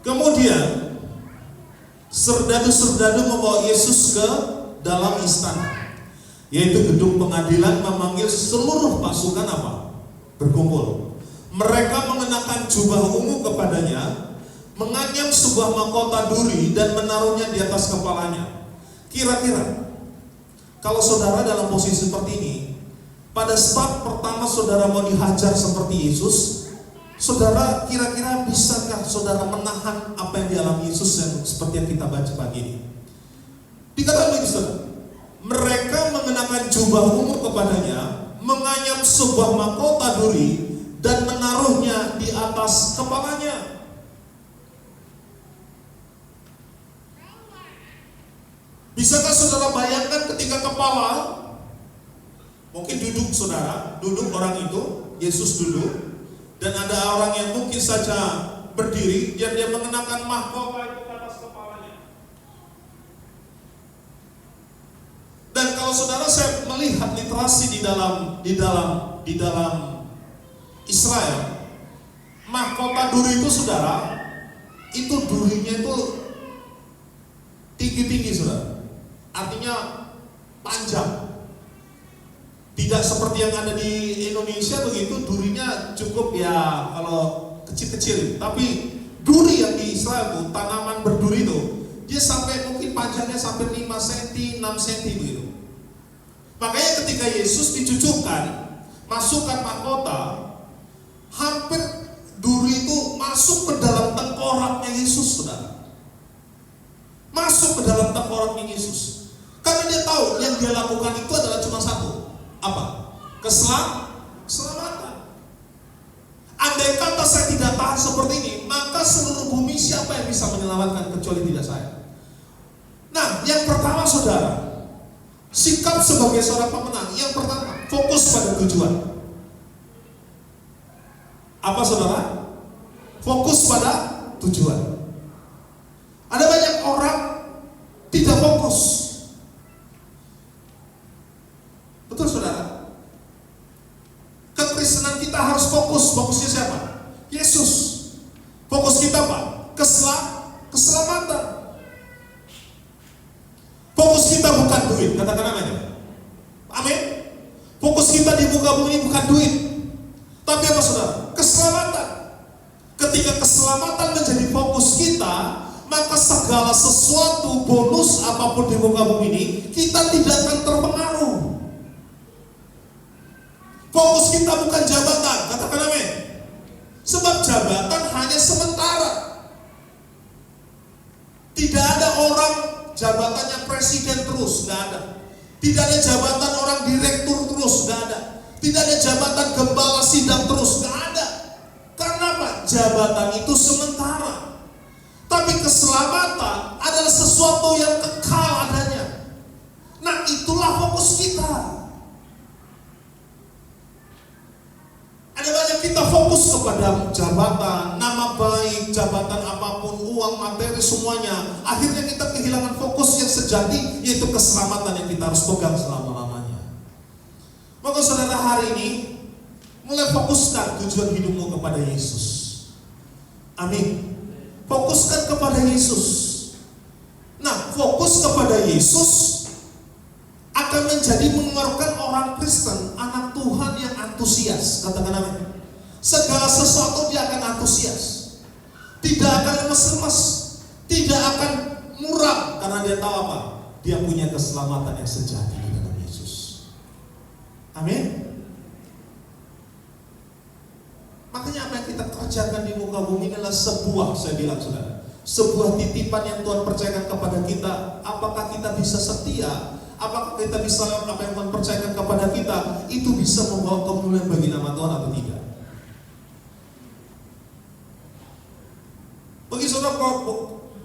Kemudian serdadu-serdadu membawa Yesus ke dalam istana, yaitu gedung pengadilan, memanggil seluruh pasukan apa? Berkumpul. Mereka mengenakan jubah ungu kepadanya, menganyam sebuah mahkota duri dan menaruhnya di atas kepalanya. Kira-kira kalau saudara dalam posisi seperti ini, pada saat pertama saudara mau dihajar seperti Yesus, saudara kira-kira bisakah saudara menahan apa yang dialami Yesus yang seperti yang kita baca pagi ini? Dikatakan begitu, saudara. Mereka mengenakan jubah ungu kepadanya, menganyam sebuah mahkota duri dan menaruhnya di atas kepalanya. Bisakah saudara bayangkan ketika kepala mungkin duduk, saudara, duduk orang itu, Yesus duduk, dan ada orang yang mungkin saja berdiri dan dia mengenakan mahkota itu ke atas kepalanya. Dan kalau saudara saya melihat literasi di dalam Israel, mahkota duri itu, saudara, itu durinya itu tinggi-tinggi, saudara. Artinya panjang. Tidak seperti yang ada di Indonesia begitu, durinya cukup ya kalau kecil-kecil. Tapi duri yang di Israel itu, tanaman berduri itu, dia sampai mungkin panjangnya sampai 5 cm, 6 cm begitu. Makanya ketika Yesus dicucukkan, masukkan mahkota, hampir duri itu masuk ke dalam tengkoraknya Yesus, saudara. Masuk ke dalam tengkoraknya Yesus. Karena dia tahu yang dia lakukan itu adalah cuma satu. Apa? Keselamatan. Andai kata saya tidak tahan seperti ini, maka seluruh bumi siapa yang bisa menyelamatkan kecuali tidak saya. Nah, yang pertama, saudara, sikap sebagai seorang pemenang. Yang pertama, fokus pada tujuan. Apa, saudara? Fokus pada tujuan. Ada banyak orang tidak fokus. Betul, saudara? Kekristenan kita harus fokus. Fokusnya siapa? Yesus. Fokus kita apa? Keselamatan. Fokus kita bukan duit. Katakan aja. Amin. Fokus kita di muka bumi bukan duit, tapi apa, saudara? Keselamatan. Ketika keselamatan menjadi fokus kita, maka segala sesuatu, bonus apapun di muka bumi ini, kita tidak akan terpengaruh. Fokus kita bukan jabatan, katakan amin. Sebab jabatan hanya sementara. Tidak ada orang jabatannya presiden terus, nggak ada. Tidak ada jabatan orang direktur terus, nggak ada. Tidak ada jabatan gembala sidang terus, nggak ada. Karena apa? Jabatan itu sementara. Tapi Tetapi keselamatan adalah sesuatu yang kekal adanya. Nah, itulah fokus kita. Ada banyak kita fokus kepada jabatan, nama baik, jabatan apapun, uang, materi, semuanya. Akhirnya kita kehilangan fokus yang sejati, yaitu keselamatan yang kita harus pegang selama-lamanya. Maka saudara, hari ini mulai fokuskan tujuan hidupmu kepada Yesus. Amin. Fokuskan kepada Yesus. Nah, fokus kepada Yesus akan menjadi mengeluarkan orang Kristen, anak Tuhan yang antusias. Katakan amin. Segala sesuatu dia akan antusias. Tidak akan lemes-lemes, tidak akan muram, karena dia tahu apa? Dia punya keselamatan yang sejati di dalam Yesus. Amin. Makanya apa yang kita kerjakan di muka bumi adalah sebuah, saya bilang saudara, sebuah titipan yang Tuhan percayakan kepada kita. Apakah kita bisa setia? Apakah kita bisa apa yang Tuhan percayakan kepada kita itu bisa membawa kemuliaan bagi nama Tuhan atau tidak? Bagi saudara,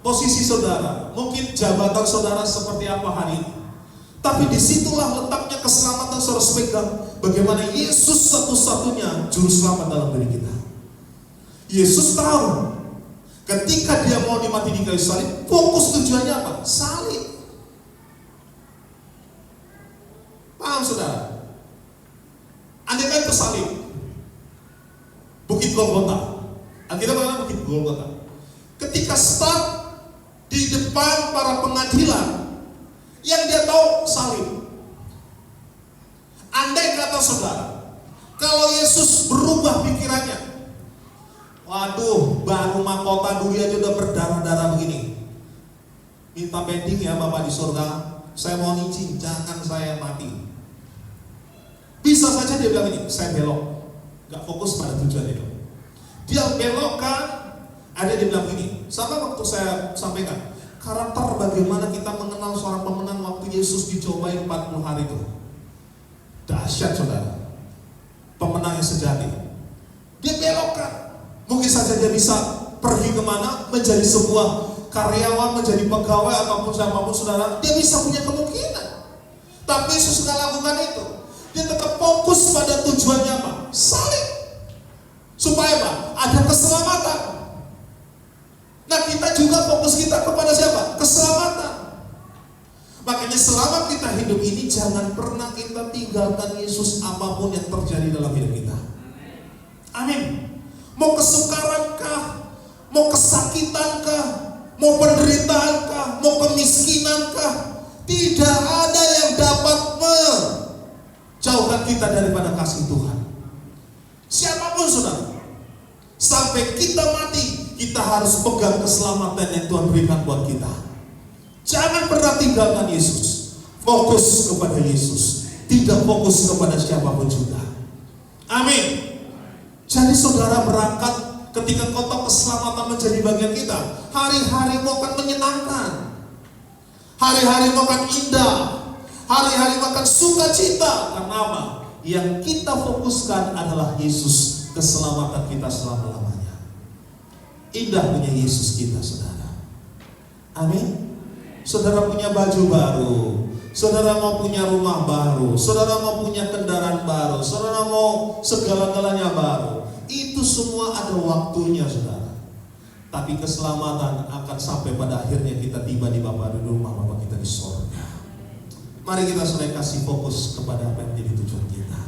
posisi saudara, mungkin jabatan saudara seperti apa hari ini, tapi disitulah letaknya keselamatan saudara pegang. Bagaimana Yesus satu-satunya juru selamat dalam diri kita. Yesus tahu ketika dia mau dimati di kayu salib, fokus tujuannya apa? Salib. Paham saudara? Andaikan itu salib, Bukit Golgota. Alkitab mengatakan Bukit Golgota. Ketika start di depan para pengadilan, yang dia tahu salib. Andai kata saudara, kalau Yesus berubah pikirannya, waduh, baru mahkota duri aja udah berdarah-darah begini, minta pending ya Bapak di surga, saya mau izin, jangan saya mati. Bisa saja dia bilang ini, saya belok, gak fokus pada tujuan itu. Dia belokkan, ada dia bilang ini, sama waktu saya sampaikan karakter bagaimana kita mengenal seorang pemenang waktu Yesus dicobai 40 hari itu. Dahsyat saudara, pemenang yang sejati. Dia belokkan. Mungkin saja dia bisa pergi kemana, menjadi sebuah karyawan, menjadi pegawai ataupun siapapun saudara. Dia bisa punya kemungkinan. Tapi Yesus gak lakukan itu. Dia tetap fokus pada tujuannya apa? Salib. Supaya apa? Ada keselamatan. Nah, kita juga fokus kita kepada siapa? Keselamatan. Makanya selama kita hidup ini jangan pernah kita tinggalkan Yesus apapun yang terjadi dalam hidup kita. Amin. Mau kesukarankah? Mau kesakitankah? Mau penderitaankah? Mau kemiskinankah? Tidak ada yang dapat menjauhkan kita daripada kasih Tuhan. Siapapun saudara, sampai kita mati, kita harus pegang keselamatan yang Tuhan berikan buat kita. Jangan pernah tinggalkan Yesus. Fokus kepada Yesus, tidak fokus kepada siapapun juga. Amin. Jadi saudara berangkat ketika kotak keselamatan menjadi bagian kita, hari-harimu akan menyenangkan, hari-harimu akan indah, hari-harimu akan sukacita. Karena apa? Yang kita fokuskan adalah Yesus, keselamatan kita selama-lamanya. Indah punya Yesus kita saudara. Amin. Saudara punya baju baru, saudara mau punya rumah baru, saudara mau punya kendaraan baru, saudara mau segala-galanya baru. Itu semua ada waktunya saudara. Tapi keselamatan akan sampai pada akhirnya kita tiba di rumah Bapa kita di sorga. Mari kita saudara kasih fokus kepada apa yang menjadi tujuan kita.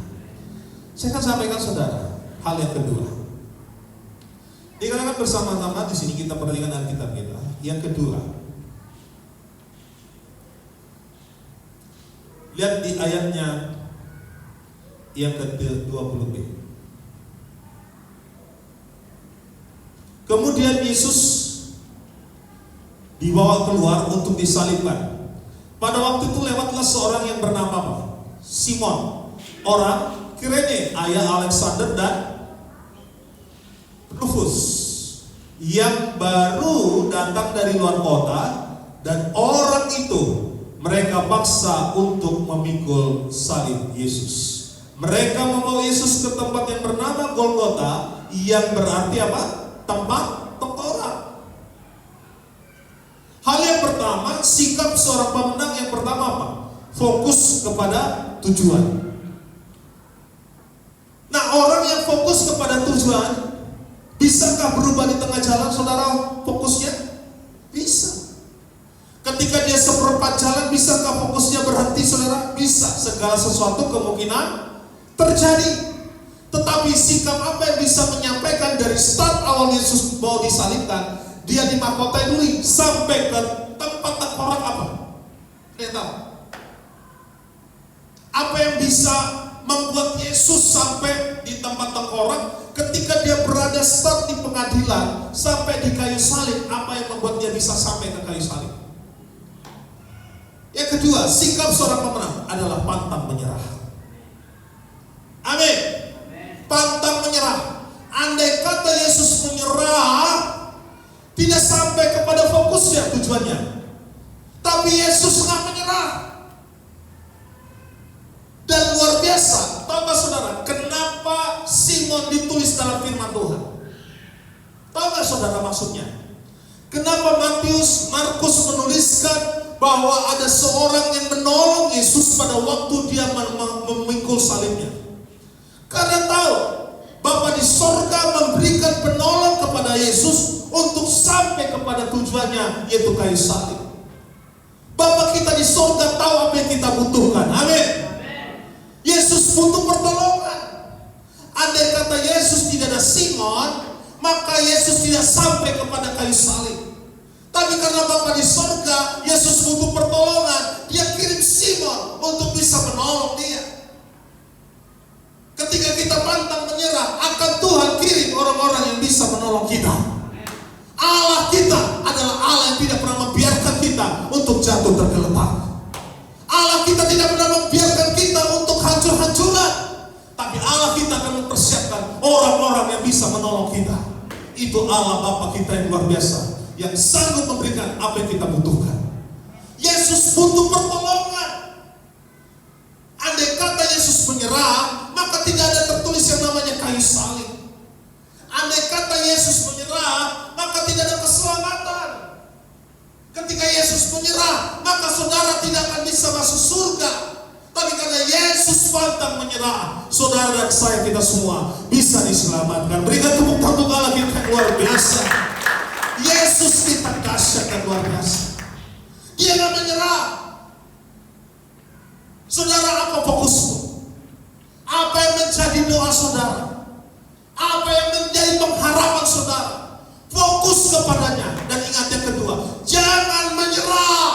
Saya akan sampaikan saudara hal yang kedua. Dikatakan bersama-sama di sini kita perhatikan Alkitab kita. Yang kedua, lihat di ayatnya yang ke-20b. Kemudian Yesus dibawa keluar untuk disalibkan. Pada waktu itu lewatlah seorang yang bernama apa? Simon, orang Kirene, ayah Alexander dan Rufus, yang baru datang dari luar kota, dan orang itu mereka paksa untuk memikul salib Yesus. Mereka membawa Yesus ke tempat yang bernama Golgota, yang berarti apa? Tempat tengkorak. sikap seorang pemenang yang pertama apa? Fokus kepada tujuan. Nah, orang yang fokus kepada tujuan, bisakah berubah di tengah jalan, saudara, fokusnya? Bisa. Ketika dia seperempat jalan, bisakah fokusnya berhenti, saudara? Bisa. Segala sesuatu kemungkinan terjadi. Tetapi sikap apa yang bisa menyampaikan dari start awal Yesus mau disalibkan, dia di mahkota dulu sampai ke tempat tengkorak apa? Dia tahu. Apa yang bisa membuat Yesus sampai di tempat tengkorak ketika dia berada start di pengadilan sampai di kayu salib? Apa yang membuat dia bisa sampai ke kayu salib? Yang kedua, sikap seorang pemenang adalah pantang menyerah. Amin. Pantang menyerah. Andai kata Yesus menyerah, tidak sampai kepada fokusnya, tujuannya. Tapi Yesus nggak menyerah. Dan luar biasa, tahu nggak saudara, kenapa Simon ditulis dalam firman Tuhan? Tahu nggak saudara maksudnya? Kenapa Markus menuliskan bahwa ada seorang yang menolong Yesus pada waktu dia memikul salibnya? Karena tahu Bapa di sorga memberikan penolong kepada Yesus untuk sampai kepada tujuannya, yaitu kayu salib. Bapa kita di sorga tahu apa yang kita butuhkan. Amin. Yesus butuh pertolongan. Andai kata Yesus tidak ada Simon, maka Yesus tidak sampai kepada kayu salib. Tapi karena Bapa di sorga, Yesus butuh pertolongan, dia kirim Simon untuk bisa menolong dia. Ketika kita pantang menyerah, akan Tuhan kirim orang-orang yang bisa menolong kita. Allah kita adalah Allah yang tidak pernah membiarkan kita untuk jatuh tergeletak. Allah kita tidak pernah membiarkan kita untuk hancur-hancuran. Tapi Allah kita akan mempersiapkan orang-orang yang bisa menolong kita. Itu Allah Bapa kita yang luar biasa, yang sanggup memberikan apa yang kita butuhkan. Yesus butuh pertolongan. Andai kata Yesus menyerah, maka tidak ada tertulis yang namanya kayu salib. Andai kata Yesus menyerah, maka tidak ada keselamatan. Ketika Yesus menyerah, maka saudara tidak akan bisa masuk surga. Tapi karena Yesus pantang menyerah, saudara dan saya, kita semua bisa diselamatkan. Berikan tepuk tangan Allah kita yang luar biasa. Yesus kita dahsyat dan luar biasa. Dia tidak menyerah. Saudara, apa fokusmu? Apa yang menjadi doa saudara? Apa yang menjadi pengharapan saudara? Fokus kepadanya. Dan ingat yang kedua, jangan menyerah.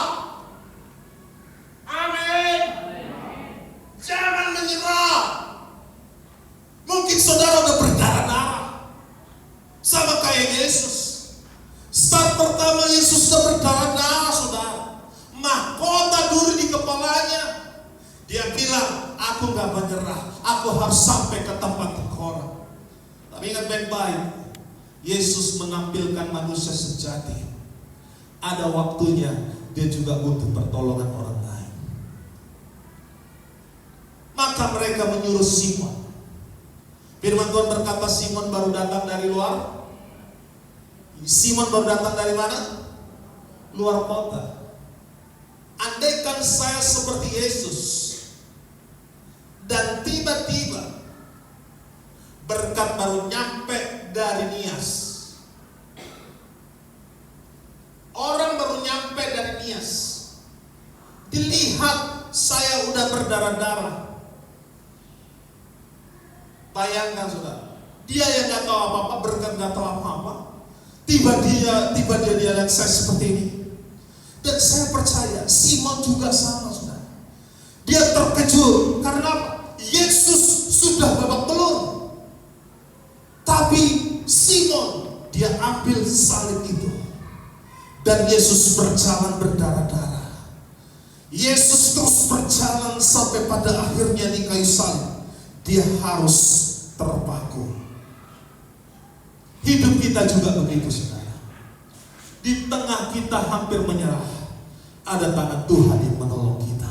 Amin. Jangan menyerah. Mungkin saudara udah berdarah-darah sama kayak Yesus. Start pertama Yesus sudah berdarah-darah, saudara. Mahkota duri di kepalanya. Dia bilang, aku gak menyerah, aku harus sampai ke tempat tengkorak. Tapi ingat baik-baik, Yesus menampilkan manusia sejati. Ada waktunya dia juga butuh pertolongan orang lain. Maka mereka menyuruh Simon. Firman Tuhan berkata Simon baru datang dari luar. Simon baru datang dari mana? Luar kota. Andaikan saya seperti Yesus, dan tiba-tiba berkat baru nyampe dari Nias. Orang baru nyampe dari Nias, dilihat saya udah berdarah-darah. Bayangkan saudara, dia yang gak tahu apa-apa, berkat gak tahu apa-apa, tiba dia lihat saya seperti ini. Dan saya percaya Simon juga sama, saudara. Dia terkejut karena Yesus sudah babak belur. Tapi Simon, dia ambil salib itu. Dan Yesus berjalan berdarah-darah. Yesus terus berjalan sampai pada akhirnya di kayu salib. Dia harus terpaku. Hidup kita juga begitu, saudara. Di tengah kita hampir menyerah, ada tangan Tuhan yang menolong kita.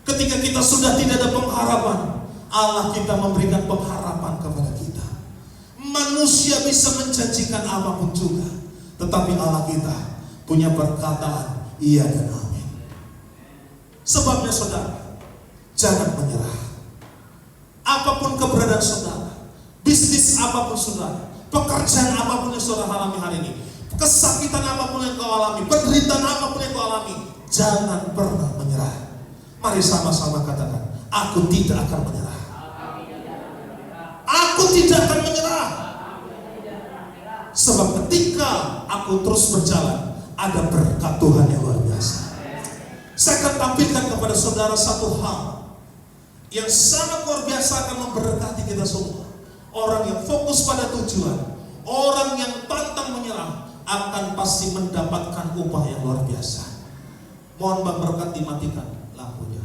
Ketika kita sudah tidak ada pengharapan, Allah kita memberikan pengharapan kepada kita. Manusia bisa menjanjikan apapun juga, tetapi Allah kita punya perkataan Iya dan amin. Sebabnya saudara, jangan menyerah. Apapun keberadaan saudara, bisnis apapun saudara, pekerjaan apapun yang saudara alami hari ini, kesakitan apapun yang kau alami, penderitaan apapun yang kau alami, jangan pernah menyerah. Mari sama-sama katakan, aku tidak akan menyerah. Aku tidak akan menyerah. Sebab ketika aku terus berjalan, ada berkat Tuhan yang luar biasa. Saya akan tampilkan kepada saudara satu hal yang sangat luar biasa akan memberkati kita semua. Orang yang fokus pada tujuan, orang yang pantang menyerah, akan pasti mendapatkan upah yang luar biasa. Mohon Bang berkat dimatikan lampunya.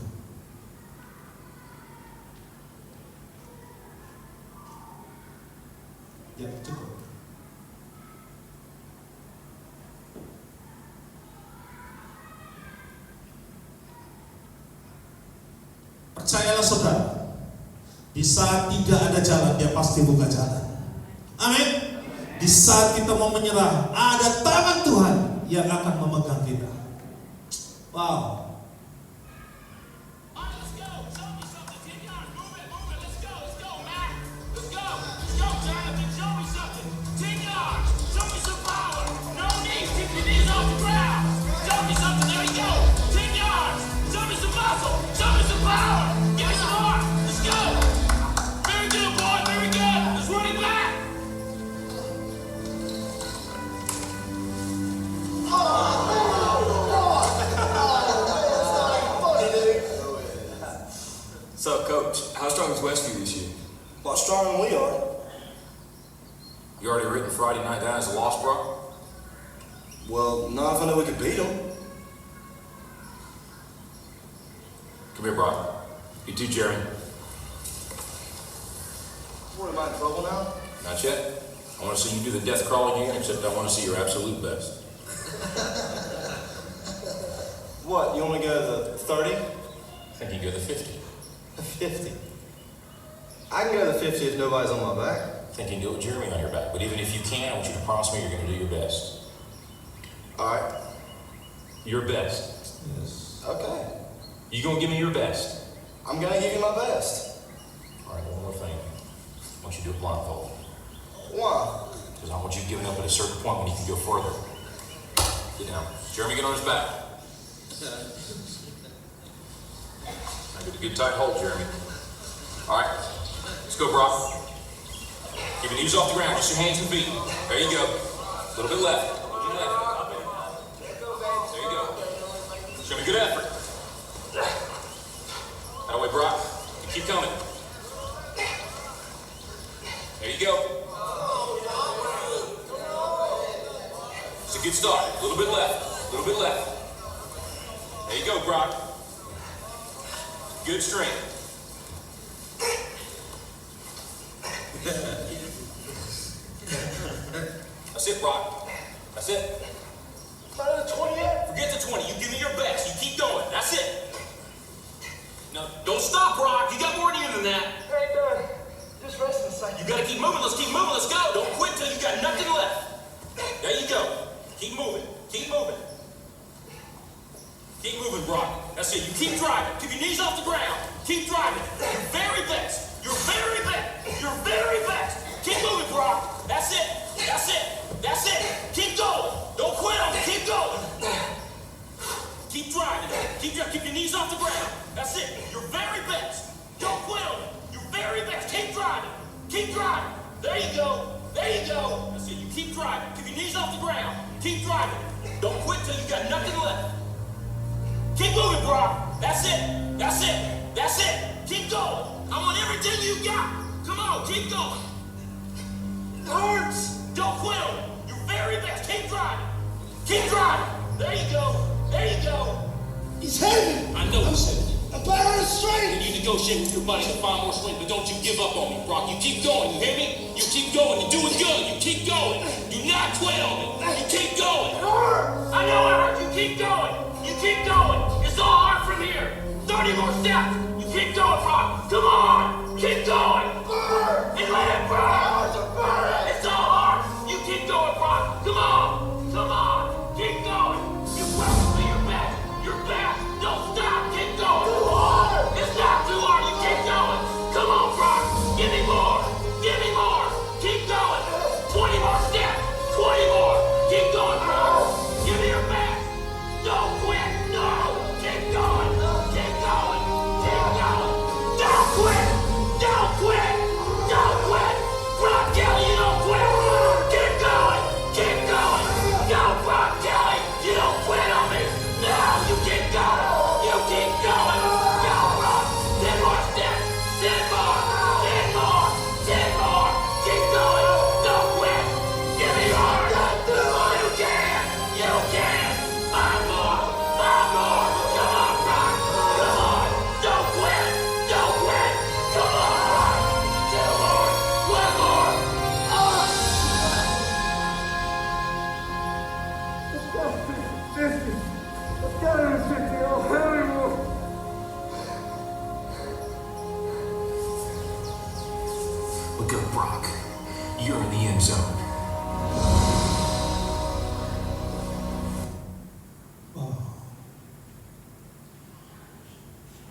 Ya, cukup. Percayalah saudara, di saat tidak ada jalan, dia pasti buka jalan. Amin. Di saat kita mau menyerah, ada tangan Tuhan yang akan memegang kita. Wow. So, Coach, how strong is Westview this year? A lot stronger than we are. You already written Friday night down as a loss, bro? Well, not if I know we could beat them. Come here, Brock. You too, Jeremy. What, am I in trouble now? Not yet. I want to see you do the death crawl again, except I want to see your absolute best. What, you want me to go to the 30? I think you go the 50. The 50? I can go to the 50 if nobody's on my back. I think you can do it with Jeremy on your back. But even if you can, I want you to promise me you're going to do your best. Alright. Your best. Yes. Okay. You going to give me your best? I'm gonna give you my best. All right, one more thing. I want you to do it blindfolded. Why? Because I want you giving up at a certain point when you can go further. Get down. Jeremy, get on his back. Now get a good tight hold, Jeremy. All right, let's go, Brock. Keep your knees off the ground, just your hands and feet. There you go. A little bit left. A little bit left. There you go. Show me good effort. That way, Brock. You keep coming. There you go. It's a good start. A little bit left. A little bit left. There you go, Brock. Good strength. That's it, Brock. That's it. Not at the 20 yet? Forget the 20. You give me your best. You keep going. That's it. No, don't stop, Brock. You got more in you than that. I ain't done. Just rest in a second. You gotta keep moving. Let's keep moving. Let's go. Don't quit till you got nothing left. There you go. Keep moving. Keep moving. Keep moving, Brock. That's it. You keep driving. Keep your knees off the ground. Keep driving. Your very best. Your very best. Your very best. Keep moving, Brock. That's it. That's it. That's it. Keep going. Don't quit on me. Keep going. Keep driving. Keep your knees off the ground. That's it. Your very best. Don't quit on me. Your very best. Keep driving. Keep driving. There you go. There you go. That's it. You keep driving. Keep your knees off the ground. Keep driving. Don't quit till you got nothing left. Keep moving, Brock. That's it. That's it. That's it. Keep going. I want everything you got. Come on. Keep going. It hurts. Don't quit on me. Your very best. Keep driving. Keep driving. There you go. There you go. He's heavy. I know he's heavy. I'm better on his strength. You negotiate with your buddy to find more strength, but don't you give up on me, Brock. You keep going, you hear me? You keep going, you're doing good, you keep going. Do not quit on me. You keep going. I know it hurts, you keep going. You keep going. It's all hard from here. 30 more steps. You keep going, Brock. Come on. Keep going. And let it burn. It's all hard. You keep going, Brock. Come on. Come on. Keep going. You promised me your best. Look up, Brock. You're in the end zone. Wow.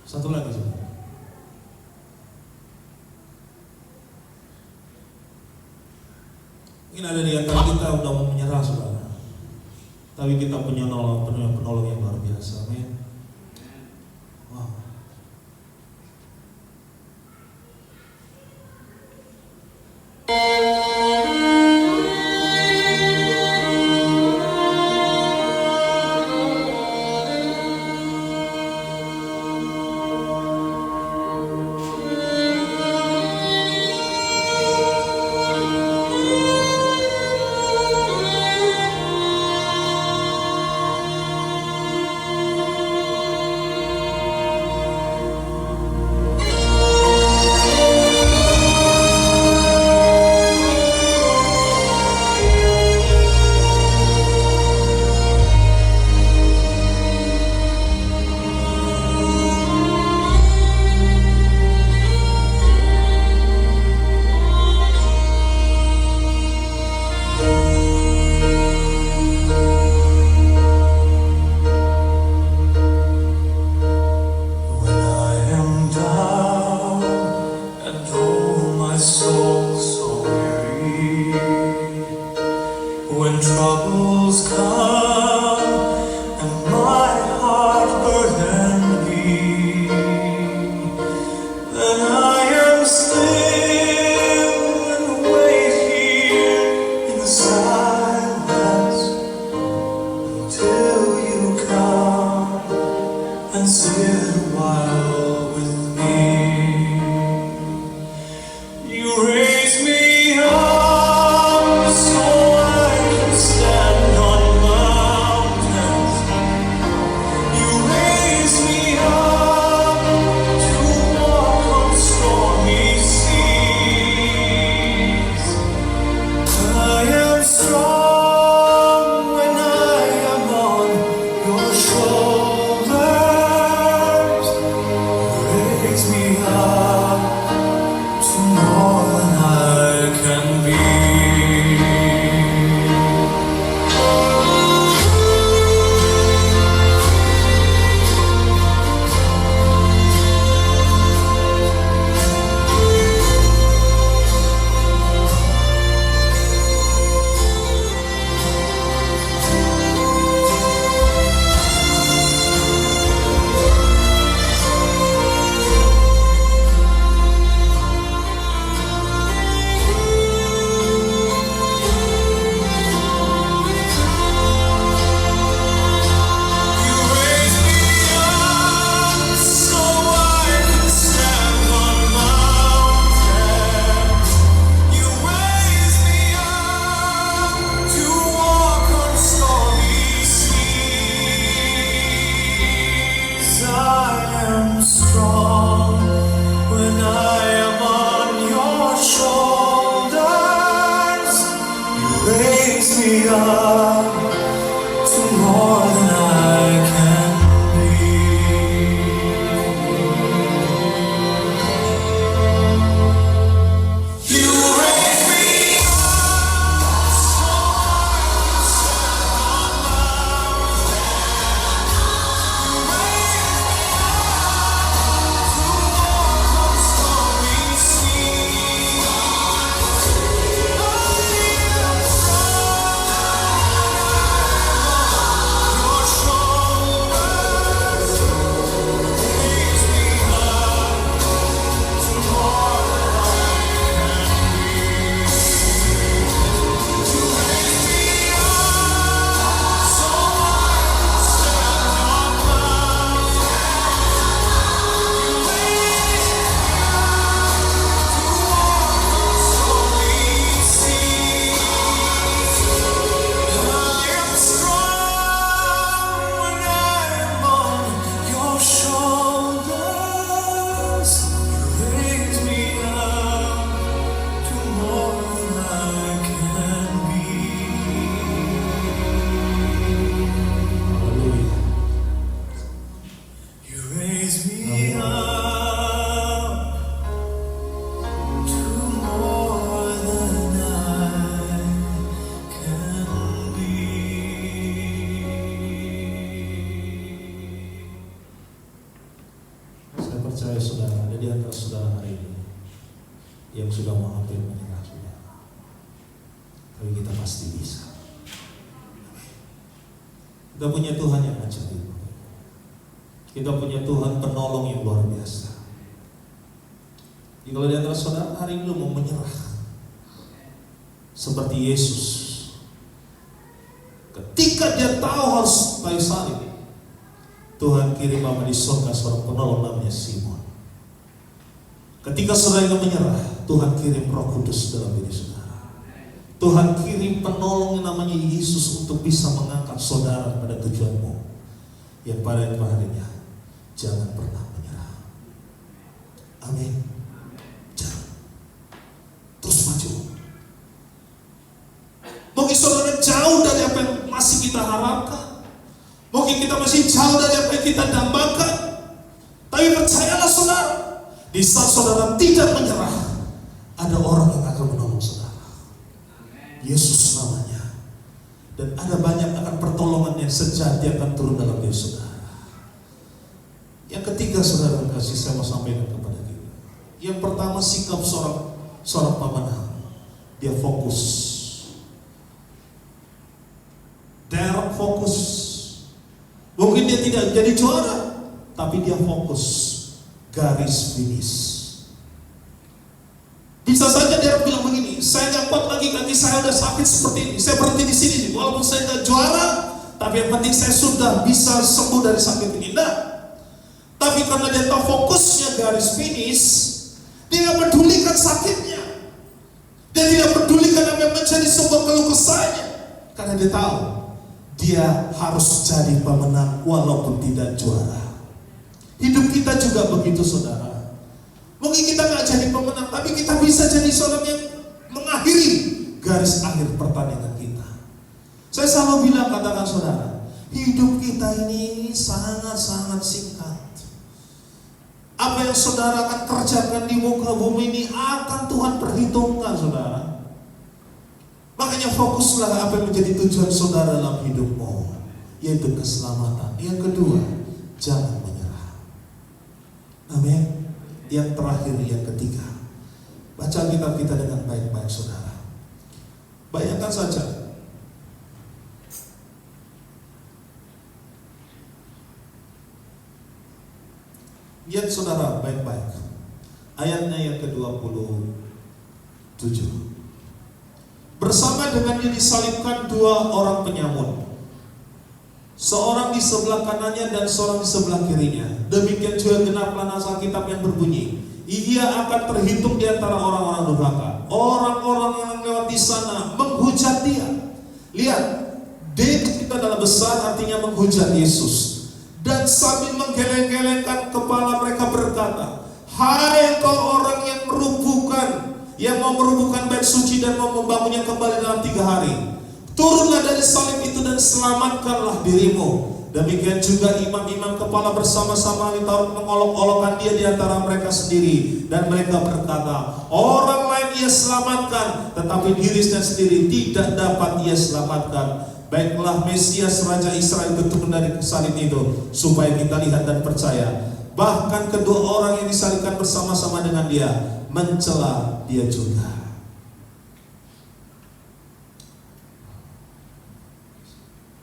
Satu lagi saudara. Mungkin ada di antara kita udah mau menyerah saudara, tapi kita punya penolong yang luar biasa. Amin. Wow. When troubles come and my heart burden be, then I am still and wait here in the silence until you come and sit a while with me. You raise me up so I can stand on my yang sudah mau hampir menyerah sudah. Tapi kita pasti bisa. Kita punya Tuhan yang ajaib. Kita punya Tuhan penolong yang luar biasa. Jadi kalau di antara saudara hari ini mau menyerah seperti Yesus, ketika dia tahu harus kayu salib, Tuhan kirim Bapa di surga seorang penolong namanya Simon. Ketika saudara ingin menyerah, Tuhan kirim Roh Kudus dalam diri saudara. Tuhan kirim penolong yang namanya Yesus untuk bisa mengangkat saudara pada tujuanmu. Yang pada harinya, jangan pernah menyerah. Amin. Jangan. Terus maju. Mungkin saudara jauh dari apa yang masih kita harapkan. Mungkin kita masih jauh dari apa yang kita dambakan. Tapi percayalah saudara, di saat saudara tidak menyerah, ada orang yang akan menolong saudara. Yesus namanya. Dan ada banyak akan pertolongan yang sejati akan turun dalam diri saudara. Yang ketiga saudara kasih saya mau sampaikan kepada kita. Yang pertama sikap seorang pemenang. Dia fokus. Dia fokus. Mungkin dia tidak jadi juara, tapi dia fokus. Garis finish. Bisa saja dia bilang begini, saya nggak kuat lagi kaki saya udah sakit seperti ini, saya berhenti di sini. Walaupun saya nggak juara, tapi yang penting saya sudah bisa sembuh dari sakit ini. Nah, tapi karena dia tahu fokusnya garis finish, dia nggak pedulikan sakitnya, dia tidak pedulikan apa yang menjadi sebuah keluh kesahnya, karena dia tahu dia harus jadi pemenang walaupun tidak juara. Hidup kita juga begitu saudara. Mungkin kita nggak jadi pemenang, tapi kita bisa jadi seorang yang mengakhiri garis akhir pertandingan kita. Saya selalu bilang, katakan saudara, hidup kita ini sangat-sangat singkat. Apa yang saudara akan kerjakan di muka bumi ini akan Tuhan perhitungkan saudara. Makanya fokuslah apa yang menjadi tujuan saudara dalam hidupmu, yaitu keselamatan. Yang kedua, jangan menyerah. Amin. Yang terakhir, yang ketiga, baca kitab kita dengan baik-baik saudara. Bayangkan saja, lihat saudara baik-baik ayatnya yang ke-27. Bersama dengannya disalibkan dua orang penyamun, seorang di sebelah kanannya dan seorang di sebelah kirinya. Demikian juga genaplah nasa kitab yang berbunyi, ia akan terhitung di antara orang-orang durhaka. Orang-orang yang lewat di sana menghujat dia. Lihat, D kita dalam besar artinya menghujat Yesus. Dan sambil menggeleng-gelengkan kepala mereka berkata, hai engkau orang yang mau merubuhkan bait suci dan mau membangunnya kembali dalam 3 hari. Turunlah dari salib itu dan selamatkanlah dirimu. Demikian juga imam-imam kepala bersama-sama ahli Taurat mengolok-olokkan dia di antara mereka sendiri. Dan mereka berkata, orang lain ia selamatkan, tetapi dirinya sendiri tidak dapat ia selamatkan. Baiklah Mesias Raja Israel itu turun dari salib itu, supaya kita lihat dan percaya. Bahkan kedua orang yang disalibkan bersama-sama dengan dia mencela dia juga.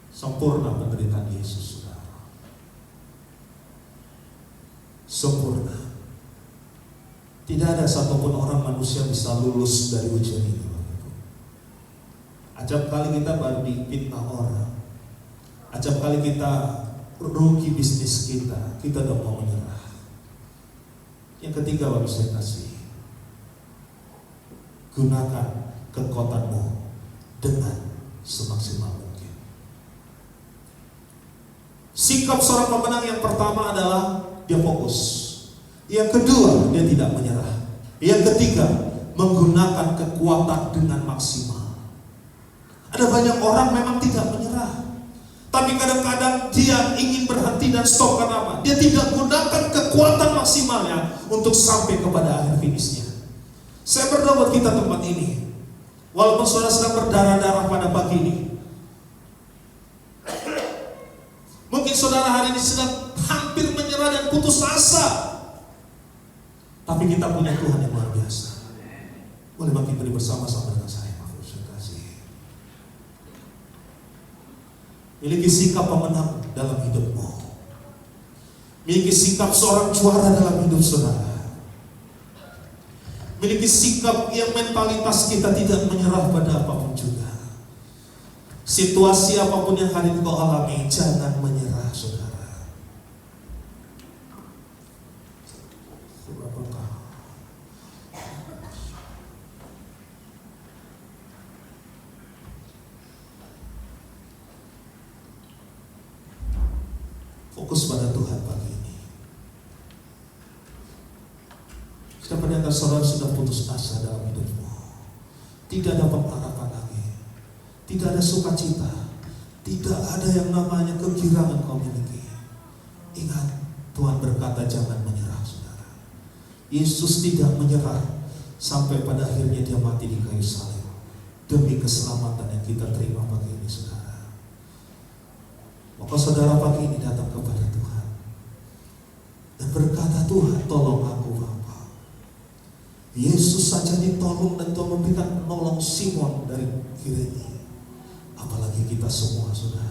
Sempurna penderitaan Yesus, saudara. Sempurna. Tidak ada satupun orang manusia bisa lulus dari ujian ini. Acap kali kita baru dipitnah orang. Acap kali kita rugi bisnis kita udah mau menyerah. Yang ketiga baru saya kasih, gunakan kekuatanmu dengan semaksimal mungkin. Sikap seorang pemenang yang pertama adalah dia fokus. Yang kedua, dia tidak menyerah. Yang ketiga, menggunakan kekuatan dengan maksimal. Ada banyak orang memang tidak menyerah, tapi kadang-kadang dia ingin berhenti dan stop. Kenapa? Dia tidak gunakan kekuatan maksimalnya untuk sampai kepada akhir finishnya. Saya berdoa buat kita tempat ini, walaupun saudara sedang berdarah-darah pada pagi ini, mungkin saudara hari ini sedang hampir menyerah dan putus asa, tapi kita punya Tuhan yang luar biasa. Boleh bangkit beri bersama-sama dengan saya, kasih. Miliki sikap pemenang dalam hidupmu. Miliki sikap seorang juara dalam hidup saudara. Miliki sikap yang mentalitas kita tidak menyerah pada apapun juga. Situasi apapun yang hari ini kau alami, jangan menyerah saudara. Fokus pada Tuhan pagi ini. Siapa di antara saudara sudah putus asa dalam hidupmu? Tidak ada pengharapan lagi. Tidak ada sukacita. Tidak ada yang namanya kegirangan kau miliki. Ingat, Tuhan berkata jangan menyerah saudara. Yesus tidak menyerah sampai pada akhirnya dia mati di kayu salib demi keselamatan yang kita terima pagi ini saudara. Maka saudara pagi ini datang kepada Tuhan dan berkata, Tuhan tolong aku Bapa. Yesus saja ditolong dan Tuhan memberikan menolong Simon dari Kirene. Apalagi kita semua saudara.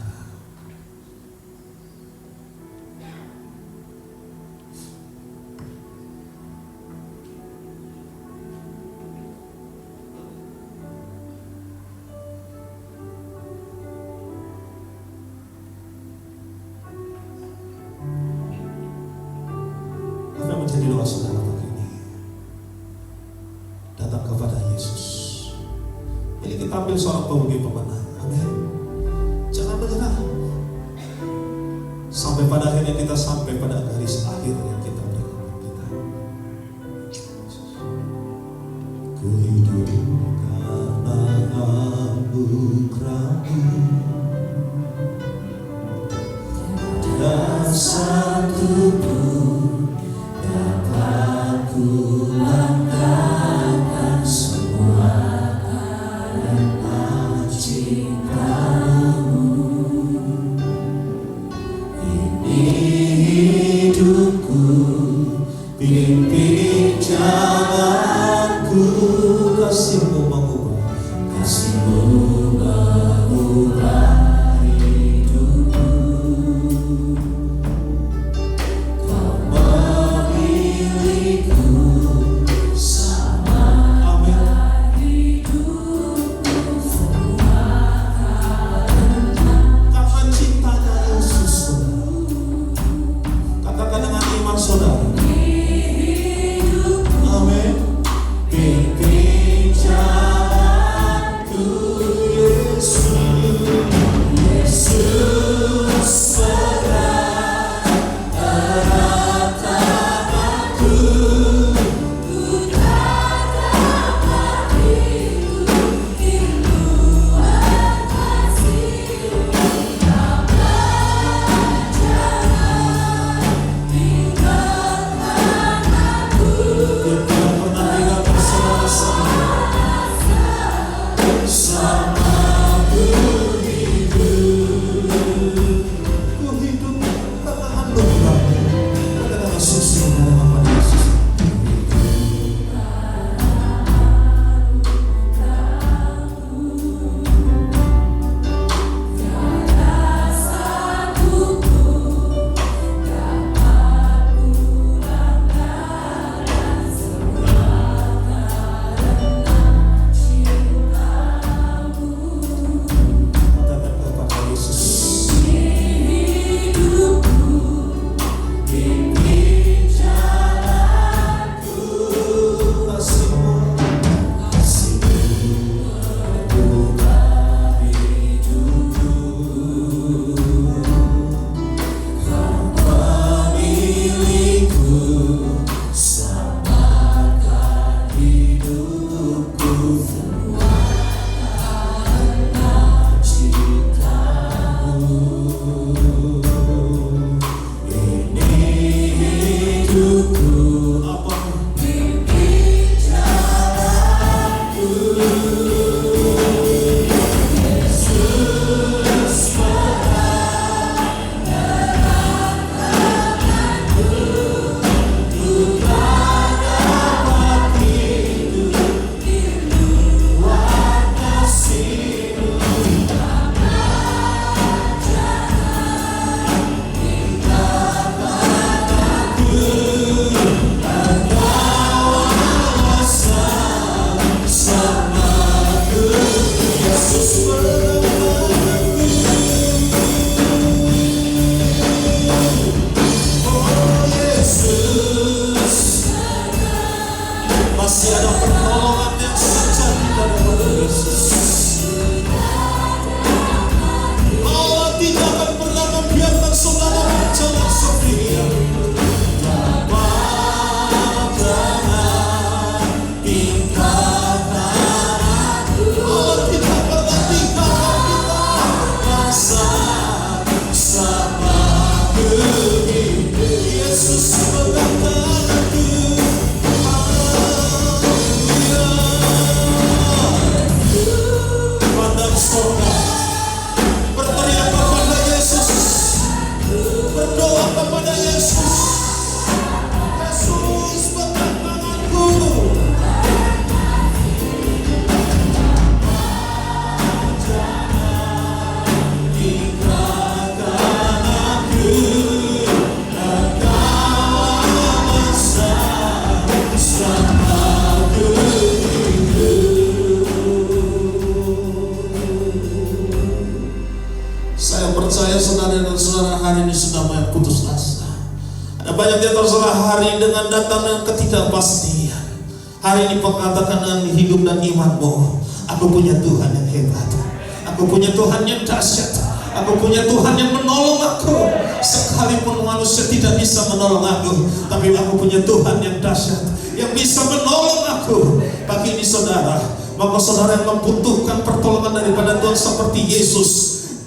Menjadi doa saudara pagi ini, datang kepada Yesus. Ini kita ambil seorang pemudi pemenang. Amin. Jangan menyerah sampai pada akhirnya kita sampai pada garis akhir yang kita berikan kita. Ku hidup karena anugerah-Mu. Dan satu pun dapat ku langgarkan semua karena cinta-Mu. Ini hidupku, pimpin jalanku. Kasih-Mu mengubah, kasih-Mu mengubah hidupku. Kau memilihku sama hidupku semua karena cintanya Yesus. Katakan dengan iman saudara. Amin. Pimpin jalan. Banyak di antara saudara hari dengan datang dengan ketidakpastian. Hari ini mengatakan dengan hidup dan imanmu, aku punya Tuhan yang hebat, aku punya Tuhan yang dahsyat, aku punya Tuhan yang menolong aku. Sekalipun manusia tidak bisa menolong aku, tapi aku punya Tuhan yang dahsyat yang bisa menolong aku. Pagi ini saudara, maka saudara yang membutuhkan pertolongan daripada Tuhan seperti Yesus,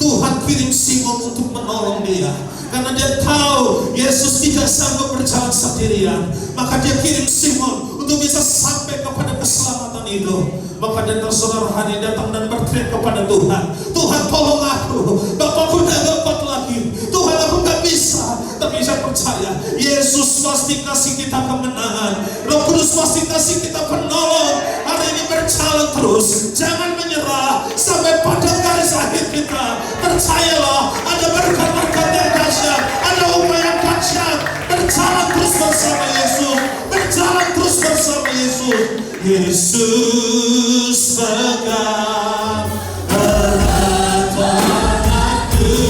Tuhan kirim Simon untuk menolong dia. Karena dia tahu Yesus tidak sanggup berjalan sendirian, maka dia kirim Simon untuk bisa sampai kepada keselamatan itu. Maka dia saudara hari datang dan berteriak kepada Tuhan, Tuhan tolong aku, Bapakku tidak dapat lagi, Tuhan aku gak bisa. Tapi saya percaya Yesus pasti kasih kita kemenangan, Roh Kudus pasti kasih kita penolong. Hari ini berjalan terus, jangan menyerah sampai pada garis akhir kita. Percayalah, ada berkat-berkat yang dahsyat, ada upaya yang dahsyat. Berjalan terus bersama Yesus, berjalan terus bersama Yesus. Yesus pegang erat tanganku,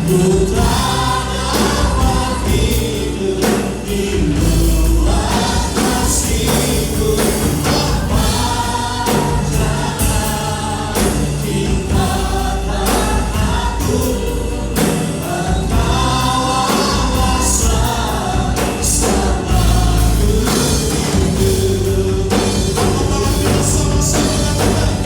ku tak dapat hidup di luar kasih-Mu. Bapa, jangan tinggalkan aku, Engkau awasa selama ku hidup. Sama-sama katakan,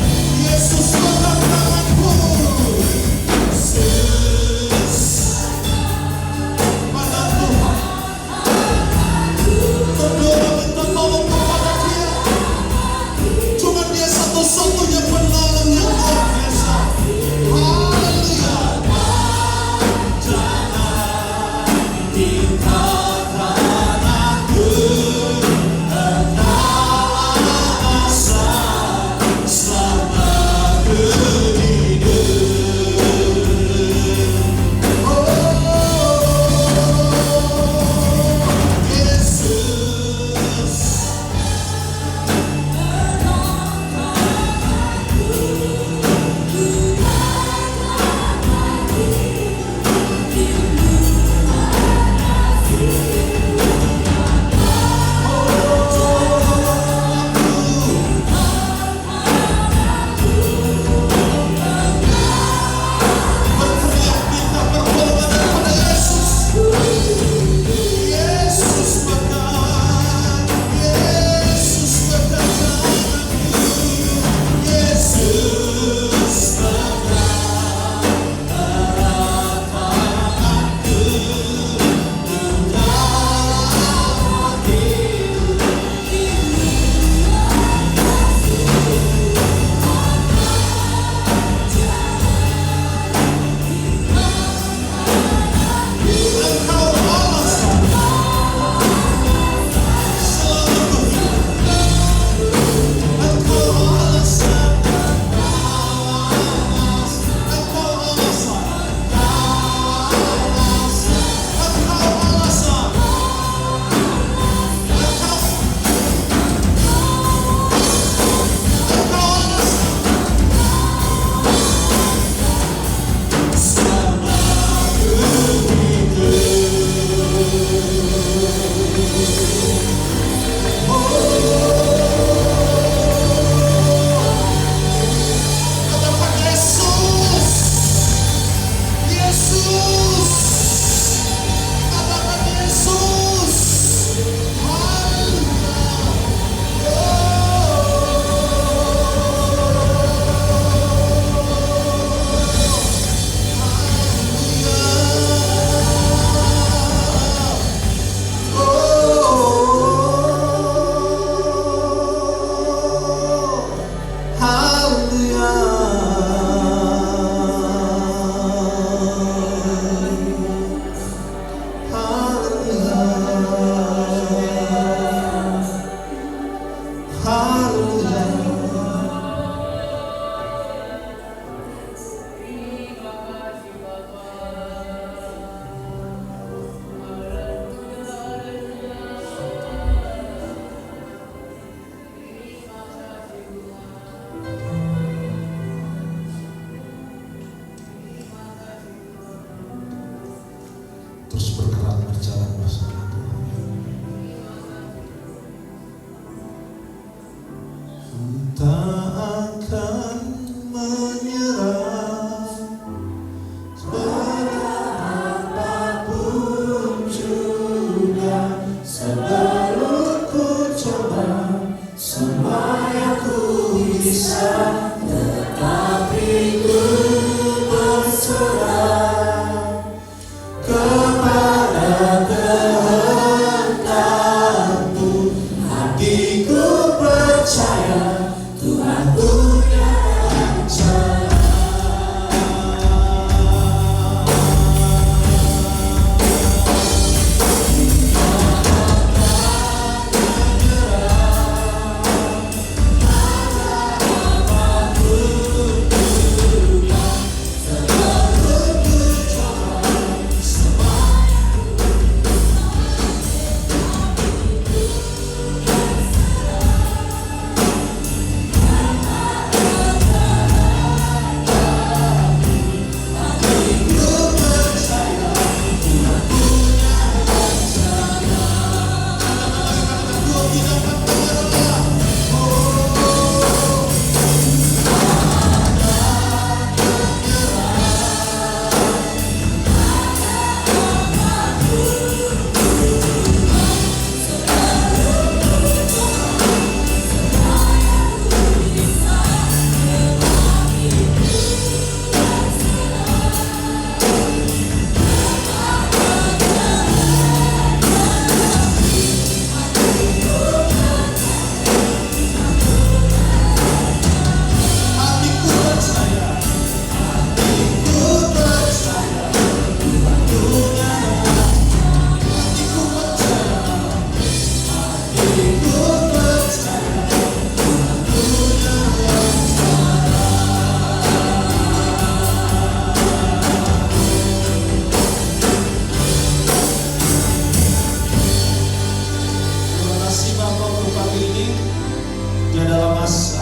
tak akan menyerah berapapun juga. Sebelum ku coba semua yang ku bisa, tetapi ku berserah kepada kehendak-Mu. Hatiku percaya Tuhan punya rencana.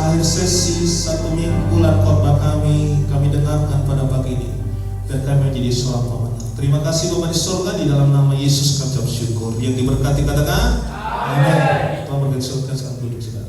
Akhir sesi 1 minggu bulan khotbah kami dengarkan pada pagi ini, dan kami menjadi seorang pemenang. Terima kasih Bapa di surga, di dalam nama Yesus kami ucap syukur. Yang diberkati katakan amin. Tuhan berkati surga, sekarang duduk.